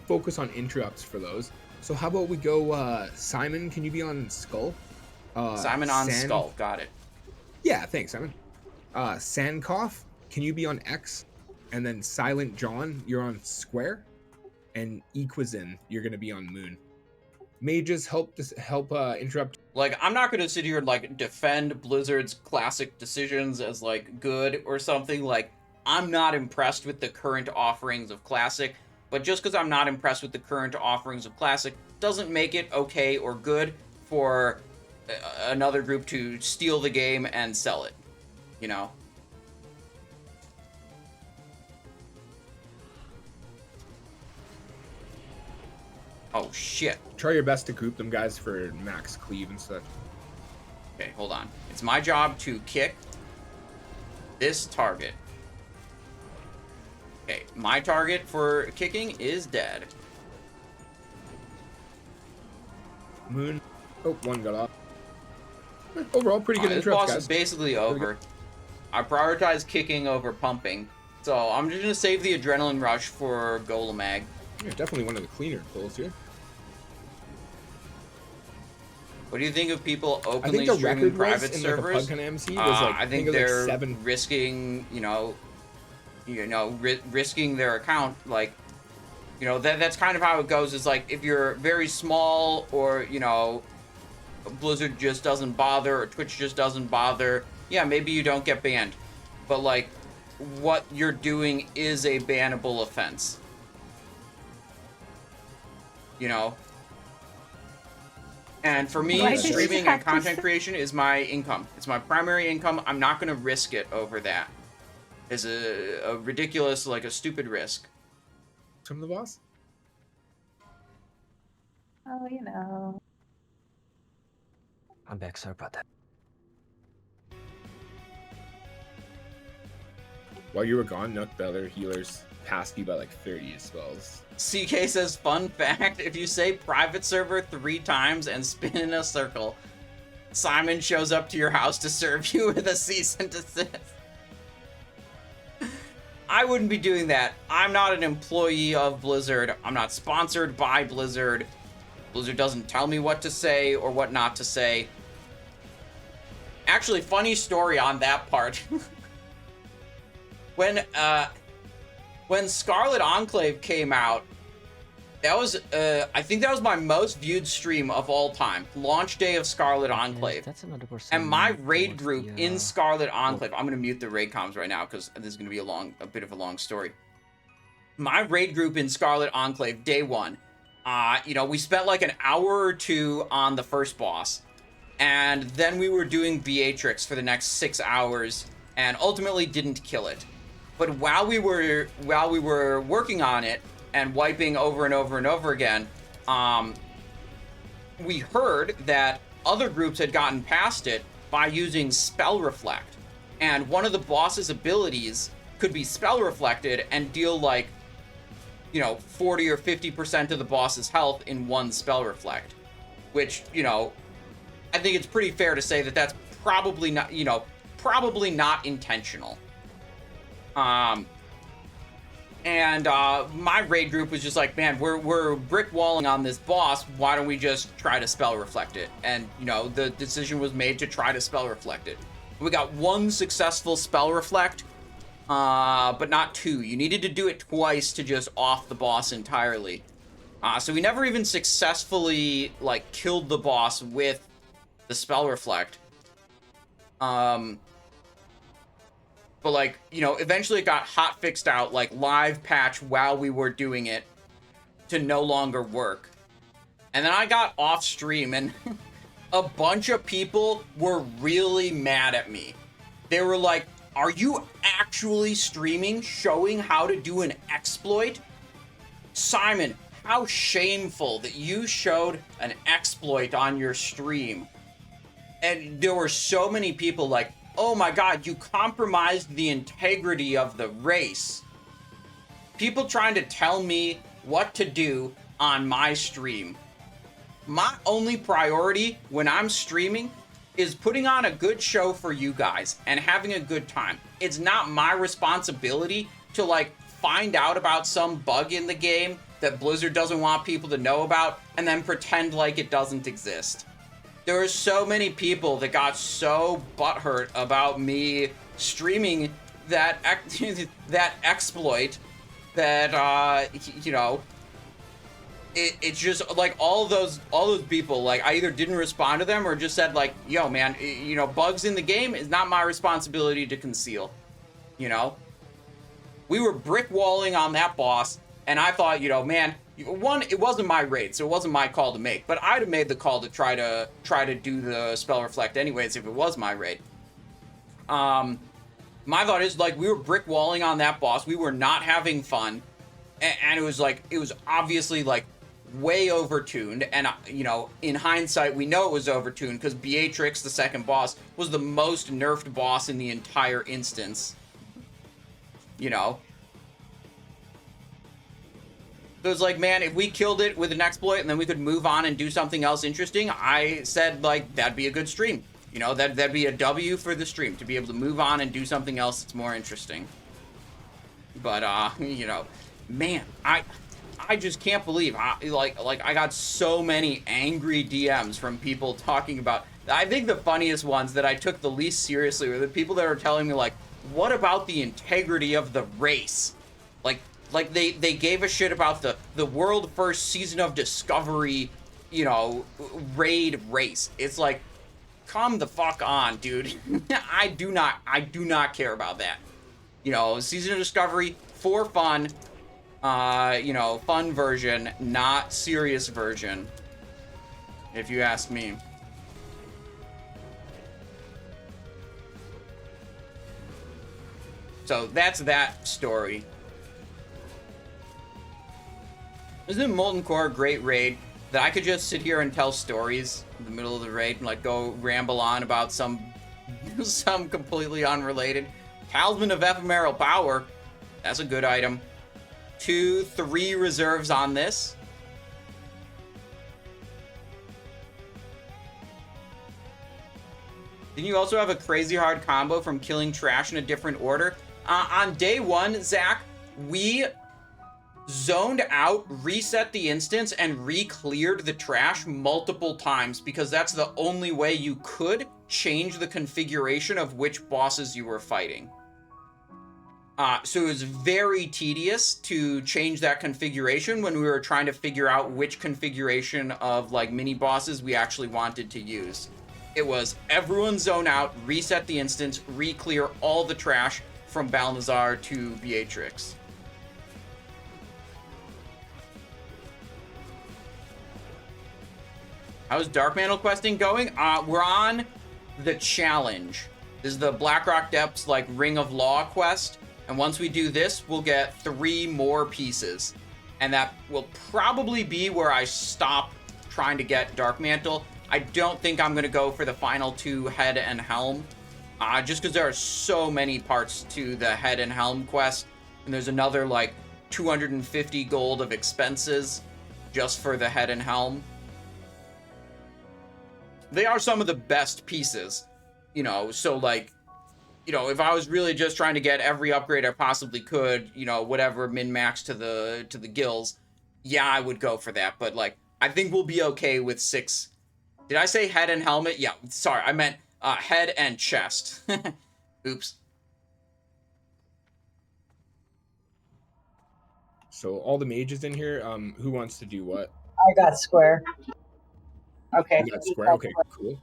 Focus on interrupts for those. So how about we go, Simon, can you be on Skull? Simon on Skull, got it. Yeah, thanks, Simon. Sandcough, can you be on X? And then Silent John, you're on Square. And Equizin, you're going to be on Moon. Mages help interrupt. Like, I'm not gonna sit here and like defend Blizzard's classic decisions as like good or something. Like, I'm not impressed with the current offerings of Classic, but just because I'm not impressed with the current offerings of Classic doesn't make it okay or good for another group to steal the game and sell it, you know? Oh, shit. Try your best to group them, guys, for max cleave and such. Okay, hold on. It's my job to kick this target. Okay, my target for kicking is dead. Moon. Oh, one got off. Overall, pretty good This interrupts, boss guys. is basically over. I prioritize kicking over pumping. So I'm just going to save the adrenaline rush for Golemagg. Yeah, definitely one of the cleaner pulls here. What do you think of people I openly think the streaming record private was in servers? like a Pug MC was like I think it was like they're 7. risking, risking their account. Like, that's kind of how it goes. Is like if you're very small, or Blizzard just doesn't bother, or Twitch just doesn't bother. Yeah, maybe you don't get banned, but like, what you're doing is a bannable offense. And for me, Why did you streaming and practice content it? creation is my income. It's my primary income. I'm not going to risk it over that. It's a ridiculous, like a stupid risk. From the boss? Oh, I'm back, sorry about that. While you were gone, Nook, the other healers passed you by like 30 spells. CK says, fun fact, if you say private server 3 times and spin in a circle, Simon shows up to your house to serve you with a cease and desist. I wouldn't be doing that. I'm not an employee of Blizzard. I'm not sponsored by Blizzard. Blizzard doesn't tell me what to say or what not to say. Actually, funny story on that part. When Scarlet Enclave came out, that was, I think that was my most viewed stream of all time. Launch day of Scarlet Enclave. Yes, that's another person. And my raid towards group the, in Scarlet Enclave, I'm going to mute the raid comms right now because this is going to be a bit of a long story. My raid group in Scarlet Enclave, day 1, we spent like an hour or 2 on the first boss. And then we were doing Beatrix for the next 6 hours and ultimately didn't kill it. But while we were working on it and wiping over and over and over again, we heard that other groups had gotten past it by using Spell Reflect. And one of the boss's abilities could be Spell Reflected and deal like, 40 or 50% of the boss's health in one Spell Reflect. Which, I think it's pretty fair to say that that's probably not, intentional. My raid group was just like, man, we're brick walling on this boss. Why don't we just try to Spell Reflect it? And, the decision was made to try to Spell Reflect it. We got 1 successful Spell Reflect, but not 2. You needed to do it twice to just off the boss entirely. So we never even successfully, like, killed the boss with the Spell Reflect. But, like, eventually it got hot fixed out, like, live patch while we were doing it to no longer work. And then I got off stream, and a bunch of people were really mad at me. They were like, are you actually streaming, showing how to do an exploit? Simon, how shameful that you showed an exploit on your stream. And there were so many people like, oh my god, you compromised the integrity of the race. People trying to tell me what to do on my stream. My only priority when I'm streaming is putting on a good show for you guys and having a good time. It's not my responsibility to like find out about some bug in the game that Blizzard doesn't want people to know about and then pretend like it doesn't exist. There are so many people that got so butthurt about me streaming that that exploit that you know, it's just like all those people, like I either didn't respond to them or just said like, yo man, you know, bugs in the game is not my responsibility to conceal. You know, we were brick walling on that boss, and I thought, you know, man, one, it wasn't my raid, so it wasn't my call to make, but I'd have made the call to try to do the spell reflect anyways if it was my raid. My thought is like we were brick walling on that boss, we were not having fun, and it was like, it was obviously like way overtuned, and you know, in hindsight we know it was overtuned because Beatrix, the second boss, was the most nerfed boss in the entire instance. You know, so it's like, man, if we killed it with an exploit and then we could move on and do something else interesting, I said like that'd be a good stream. You know, that'd be a W for the stream, to be able to move on and do something else that's more interesting. But you know, man, I just can't believe like I got so many angry DMs from people talking about. I think the funniest ones that I took the least seriously were the people that were telling me like, what about the integrity of the race? Like they gave a shit about the world first season of Discovery, you know, raid race. It's like, come the fuck on, dude. I do not care about that. You know, season of Discovery for fun. You know, fun version, not serious version, if you ask me. So that's that story. Isn't Molten Core a great raid that I could just sit here and tell stories in the middle of the raid and like go ramble on about some completely unrelated? Talisman of Ephemeral Power, that's a good item. 2, 3 reserves on this. Didn't you also have a crazy hard combo from killing trash in a different order? On day 1, Zach, we zoned out, reset the instance, and re-cleared the trash multiple times because that's the only way you could change the configuration of which bosses you were fighting. So it was very tedious to change that configuration when we were trying to figure out which configuration of like mini bosses we actually wanted to use. It was everyone zone out, reset the instance, re-clear all the trash from Balnazar to Beatrix. How's Dark Mantle questing going? We're on the challenge. This is the Blackrock Depths like Ring of Law quest. And once we do this, we'll get 3 more pieces. And that will probably be where I stop trying to get Dark Mantle. I don't think I'm going to go for the final 2 Head and Helm. Just because there are so many parts to the Head and Helm quest. And there's another like 250 gold of expenses just for the Head and Helm. They are some of the best pieces, you know, so like, you know, if I was really just trying to get every upgrade I possibly could, you know, whatever min-max to the gills, yeah, I would go for that. But like, I think we'll be okay with 6. Did I say head and helmet? Yeah, sorry, I meant head and chest. Oops. So all the mages in here, who wants to do what? I got square. Okay. You got square. Okay, cool.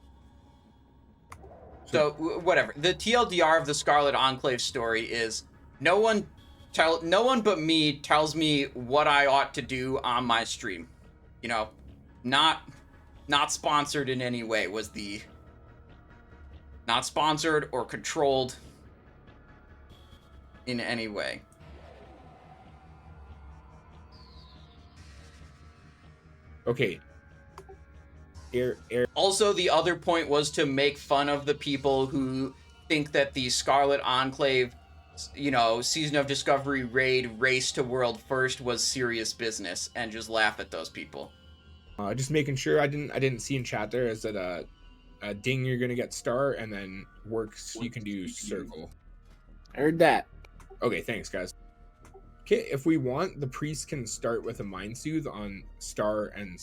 So whatever. The TLDR of the Scarlet Enclave story is no one but me tells me what I ought to do on my stream. You know, not sponsored in any way was the not sponsored or controlled in any way. Okay. Air. Also, the other point was to make fun of the people who think that the Scarlet Enclave, you know, Season of Discovery raid race to world first was serious business, and just laugh at those people. Just making sure I didn't see in chat there is that a ding you're gonna get star, and then works you can do circle. I heard that. Okay, thanks guys. Okay, if we want, the priest can start with a mind soothe on star and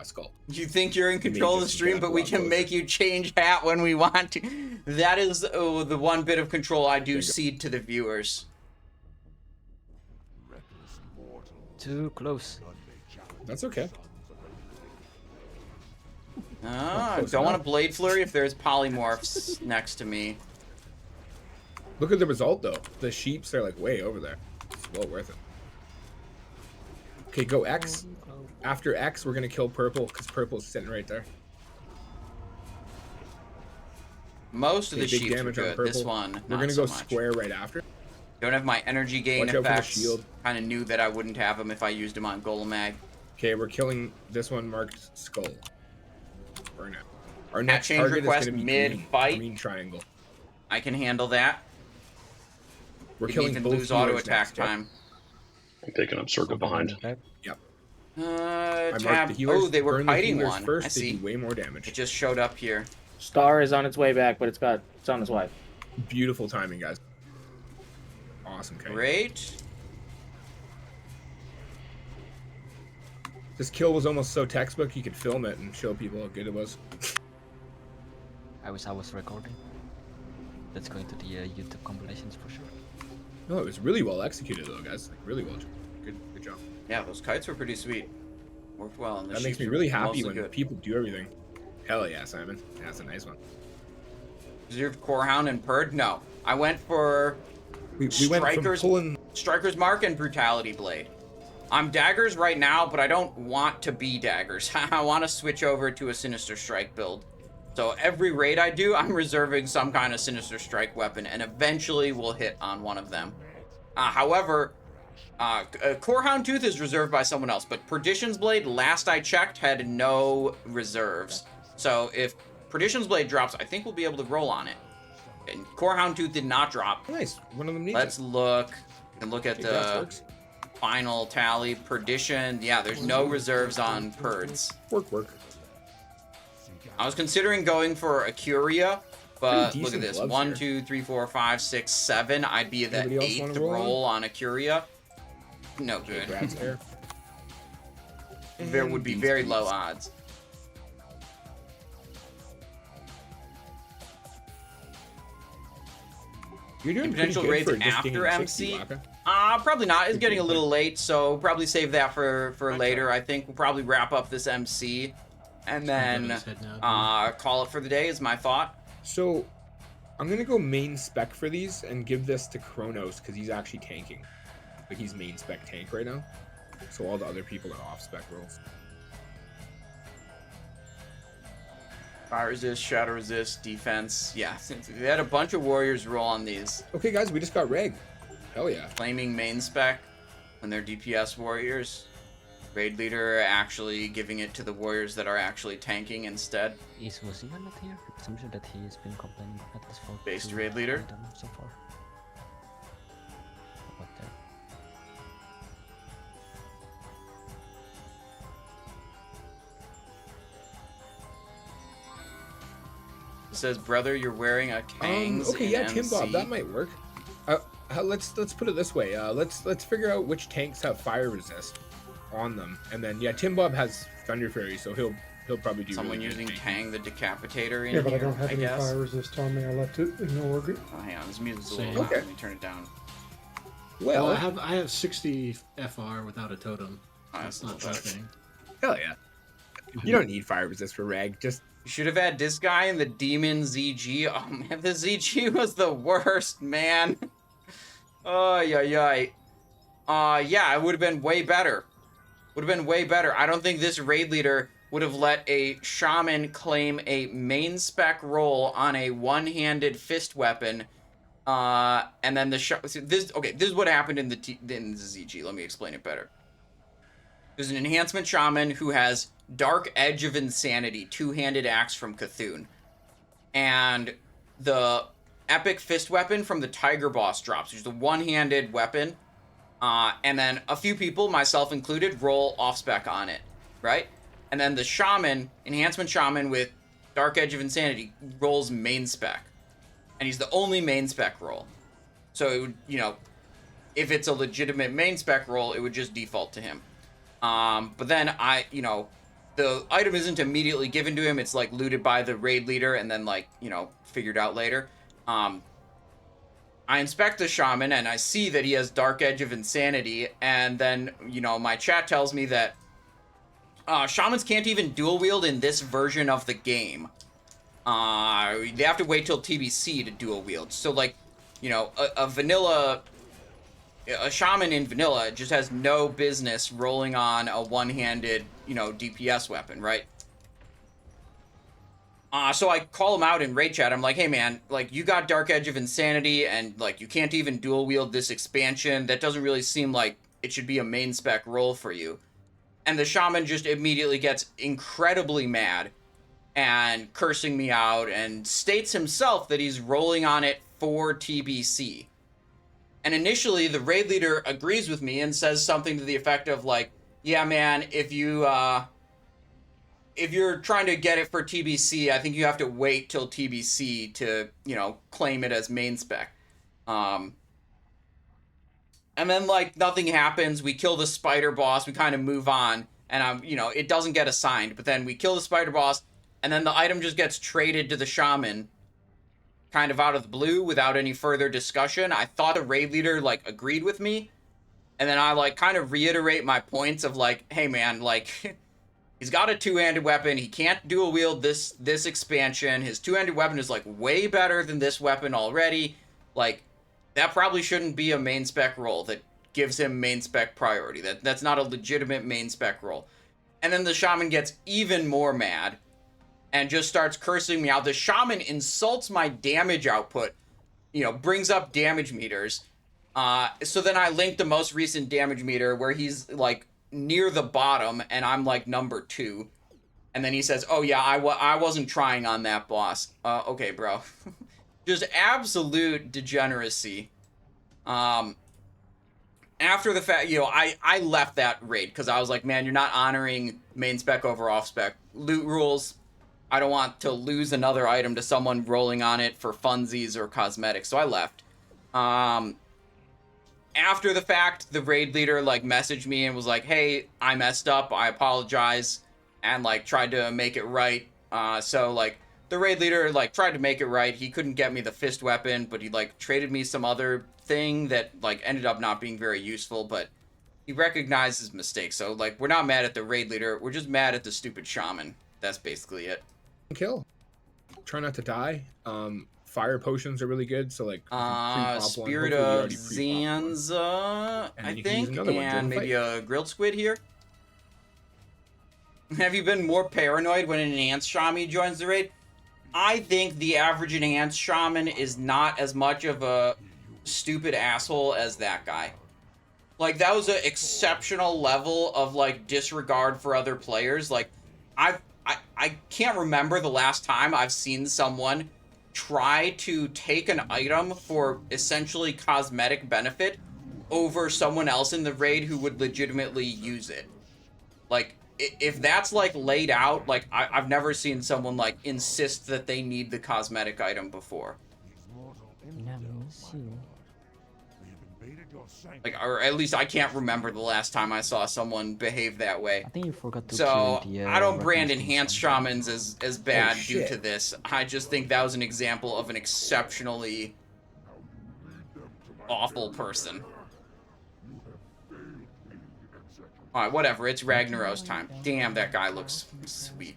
skull. You think you're in control of the stream, but we can make you change hat when we want to. That is the one bit of control I do cede to the viewers. Too close. That's okay. Don't want a blade flurry if there's polymorphs next to me. Look at the result though. The sheeps are like way over there. It's well worth it. Okay, go X. After X, we're gonna kill purple because purple's sitting right there. Most of the big sheep are damage on good. purple. This one, We're not gonna so go much. square right after. Don't have my energy gain Watch out for the effects. shield. Kind of knew that I wouldn't have them if I used them on Golemagg. Okay, we're killing this one marked skull. Burn it. Our Hat next change target request is gonna be mid-fight. green triangle. I can handle that. We're Didn't killing even both lose auto healers attack next, yep. time. I'm taking up circle behind. Yep. Tab. the healers. Oh, they were Burn the fighting healers one. first. I They see. do way more damage. It just showed up here. Star is on its way back, but it's on its way. Beautiful timing, guys. Awesome. Okay. Great. This kill was almost so textbook you could film it and show people how good it was. I was recording. That's going to the YouTube compilations for sure. No, it was really well executed though, guys. Like, really well. Good job. Yeah, those kites were pretty sweet. Worked well. And the That makes sheep me were really happy mostly when good. people do everything. Hell yeah, Simon. That's a nice one. Reserve Corehound and Purd? No. I went for We went from Striker's, pulling. Striker's Mark and Brutality Blade. I'm daggers right now, but I don't want to be daggers. I want to switch over to a Sinister Strike build. So every raid I do, I'm reserving some kind of Sinister Strike weapon, and eventually we'll hit on one of them. However, Corehound Tooth is reserved by someone else, but Perdition's Blade, last I checked, had no reserves. So if Perdition's Blade drops, I think we'll be able to roll on it. And Corehound Tooth did not drop. Nice. One of them needs Let's it. look and look at Okay, that the works. final tally. Perdition, yeah, there's no reserves on Purds. Work. I was considering going for a Curia, but Pretty look at decent this. gloves 1, here. 2, 3, 4, 5, 6, 7. I'd be the Anybody else wanna 8th roll roll on a Curia. No Okay, good. Brad's there. There would be And very these low beats. odds. You're doing pretty Potential good raids for just after getting 60, MC? Waka. Probably not. It's getting a little late, so probably save that for later. I think we'll probably wrap up this MC and then Somebody's heading out. call it for the day is my thought. So, I'm gonna go main spec for these and give this to Kronos because he's actually tanking. Like he's main spec tank right now. So all the other people are off spec rolls. Fire resist, shadow resist, defense. Yeah, they had a bunch of warriors roll on these. Okay, guys, we just got reg. Hell yeah. Flaming main spec when they're DPS warriors. Raid leader actually giving it to the warriors that are actually tanking instead. Was he not here? It seems that he's been complaining at this for Based 2 raid leader? items so far. What the? It says, brother, you're wearing a Kang's Okay, in yeah, Tim MC. Bob, that might work. Let's put it this way. Let's figure out which tanks have fire resist on them, and then yeah, Tim Bob has Thunder Fury, so he'll probably do. Someone really good using tanking. Kang the Decapitator in Yeah, but I here, don't have I any guess. fire resist on me. I left it in Oregon. Oh, hang on, this music's a Same. little loud. Okay. Let me turn it down. Well, I have 60 FR without a totem. Oh, that's a Not little better. thing. hell yeah. You don't need fire resist for reg. Just You should have had this guy in the Demon ZG. Oh man, the ZG was the worst, man. Oh, yeah. Yeah, it would have been way better. Would have been way better. I don't think this raid leader would have let a shaman claim a main spec roll on a one-handed fist weapon. And then this is what happened in the ZG. Let me explain it better. There's an enhancement shaman who has Dark Edge of Insanity, two-handed axe from Cthulhu. And the epic fist weapon from the Tiger boss drops, which is the one-handed weapon. And then a few people, myself included, roll off-spec on it, right? And then the shaman, enhancement shaman with Dark Edge of Insanity, rolls main spec. And he's the only main spec roll. So, it would, you know, if it's a legitimate main spec roll, it would just default to him. But then you know, the item isn't immediately given to him. It's, like, looted by the raid leader and then, like, you know, figured out later. I inspect the shaman and I see that he has Dark Edge of Insanity. And then, you know, my chat tells me that shamans can't even dual wield in this version of the game. They have to wait till TBC to dual wield. So, like, you know, a shaman in vanilla just has no business rolling on a one-handed, you know, DPS weapon, right? So I call him out in raid chat. I'm like, hey man, like, you got Dark Edge of Insanity and, like, you can't even dual wield this expansion. That doesn't really seem like it should be a main spec role for you. And the shaman just immediately gets incredibly mad and cursing me out and states himself that he's rolling on it for TBC. And initially, the raid leader agrees with me and says something to the effect of, like, yeah, man, if you're trying to get it for TBC, I think you have to wait till TBC to, you know, claim it as main spec. And then, like, nothing happens. We kill the spider boss. We kind of move on. And, you know, it doesn't get assigned. But then we kill the spider boss. And then the item just gets traded to the shaman. Kind of out of the blue without any further discussion. I thought the raid leader, like, agreed with me. And then I, like, kind of reiterate my points of, like, hey, man, like, he's got a two-handed weapon. He can't dual wield this expansion. His two-handed weapon is, like, way better than this weapon already. Like, that probably shouldn't be a main spec role that gives him main spec priority. That's not a legitimate main spec role. And then the shaman gets even more mad and just starts cursing me out. The shaman insults my damage output, you know, brings up damage meters. So then I link the most recent damage meter where he's, like, near the bottom and I'm, like, number 2. And then he says, oh yeah, I wasn't trying on that boss. Okay, bro. Just absolute degeneracy. After the fact, you know, I left that raid because I was like, man, you're not honoring main spec over off spec. Loot rules. I don't want to lose another item to someone rolling on it for funsies or cosmetics, so I left. After the fact, the raid leader, like, messaged me and was like, hey, I messed up, I apologize, and, like, tried to make it right. So, like, the raid leader, like, tried to make it right. He couldn't get me the fist weapon, but he, like, traded me some other thing that, like, ended up not being very useful, but he recognized his mistake. So, like, we're not mad at the raid leader, we're just mad at the stupid shaman. That's basically it. Kill. Try not to die. Fire potions are really good, so, like, Spirit of Zanza, I think, and maybe a grilled squid here. Have you been more paranoid when an enhanced shaman joins the raid? I think the average enhanced shaman is not as much of a stupid asshole as that guy. Like, that was an exceptional level of, like, disregard for other players. Like, I can't remember the last time I've seen someone try to take an item for essentially cosmetic benefit over someone else in the raid who would legitimately use it. Like, if that's, like, laid out, like, I've never seen someone, like, insist that they need the cosmetic item before. Like, or at least I can't remember the last time I saw someone behave that way. I think you forgot to So, kill the, I don't brand enhanced shamans. shamans as bad due to this. I just think that was an example of an exceptionally awful person. Alright, whatever, it's Ragnaros time. Damn, that guy looks sweet.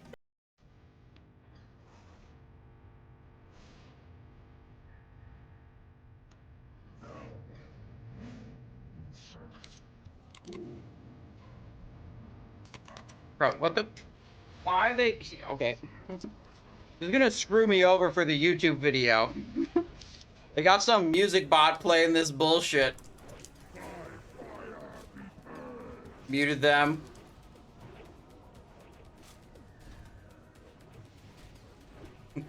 Bro, what the? Why are they? Okay. This is gonna screw me over for the YouTube video. They got some music bot playing this bullshit. Muted them. I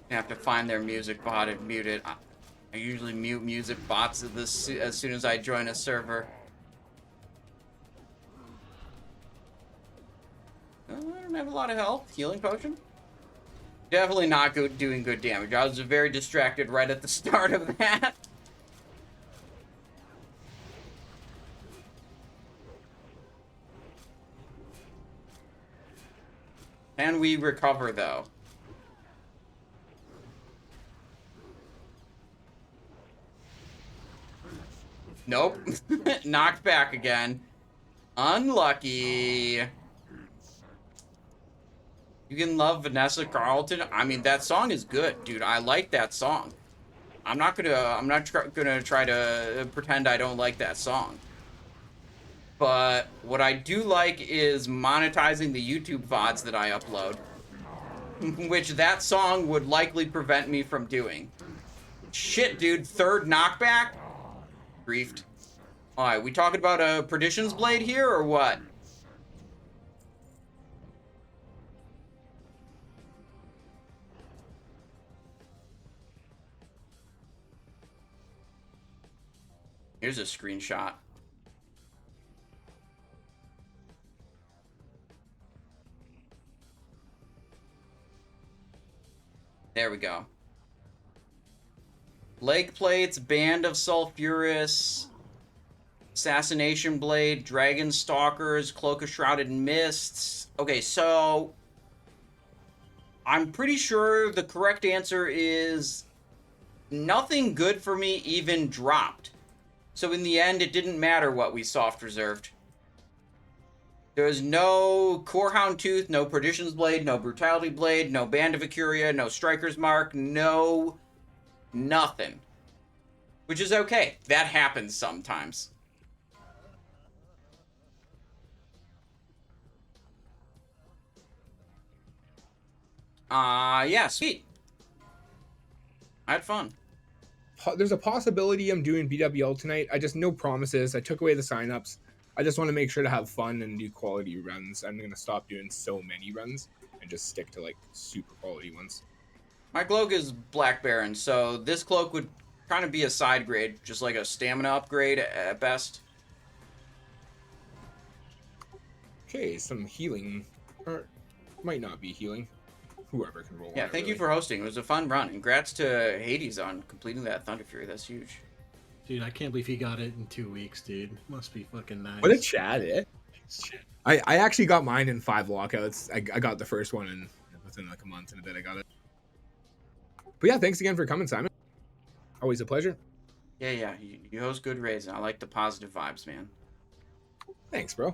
have to find their music bot and mute it. I usually mute music bots as soon as I join a server. I don't have a lot of health. Healing potion? Definitely not doing good damage. I was very distracted right at the start of that. Can we recover, though? Nope. Knocked back again. Unlucky. You can love Vanessa Carlton. I mean, that song is good, dude. I like that song. I'm not gonna try to pretend I don't like that song. But what I do like is monetizing the YouTube VODs that I upload, which that song would likely prevent me from doing. Shit, dude. Third knockback? Griefed. Alright, we talking about a Perdition's Blade here, or what? Here's a screenshot. There we go. Leg plates, Band of Sulfurous, Assassination Blade, Dragon Stalkers, Cloak of Shrouded Mists. Okay, so I'm pretty sure the correct answer is nothing good for me even dropped. So in the end, it didn't matter what we soft reserved. There's no Corehound Tooth, no Perdition's Blade, no Brutality Blade, no Band of Acuria, no Striker's Mark, no nothing. Which is okay. That happens sometimes. Yeah, sweet. I had fun. There's a possibility I'm doing BWL tonight. I just, no promises. I took away the signups. I just want to make sure to have fun and do quality runs. I'm going to stop doing so many runs and just stick to like super quality ones. My cloak is Black Baron, so this cloak would kind of be a side grade, just like a stamina upgrade at best. Okay, some healing. Or might not be healing. Whoever can roll. Yeah, thank you for hosting. It was a fun run. Congrats to Hades on completing that Thunder Fury. That's huge. Dude, I can't believe he got it in 2 weeks, dude. Must be fucking nice. What a chat, eh? I actually got mine in 5 lockouts. I got the first one in within like a month and a bit I got it. But yeah, thanks again for coming, Simon. Always a pleasure. Yeah, you host good raids, and I like the positive vibes, man. Thanks, bro.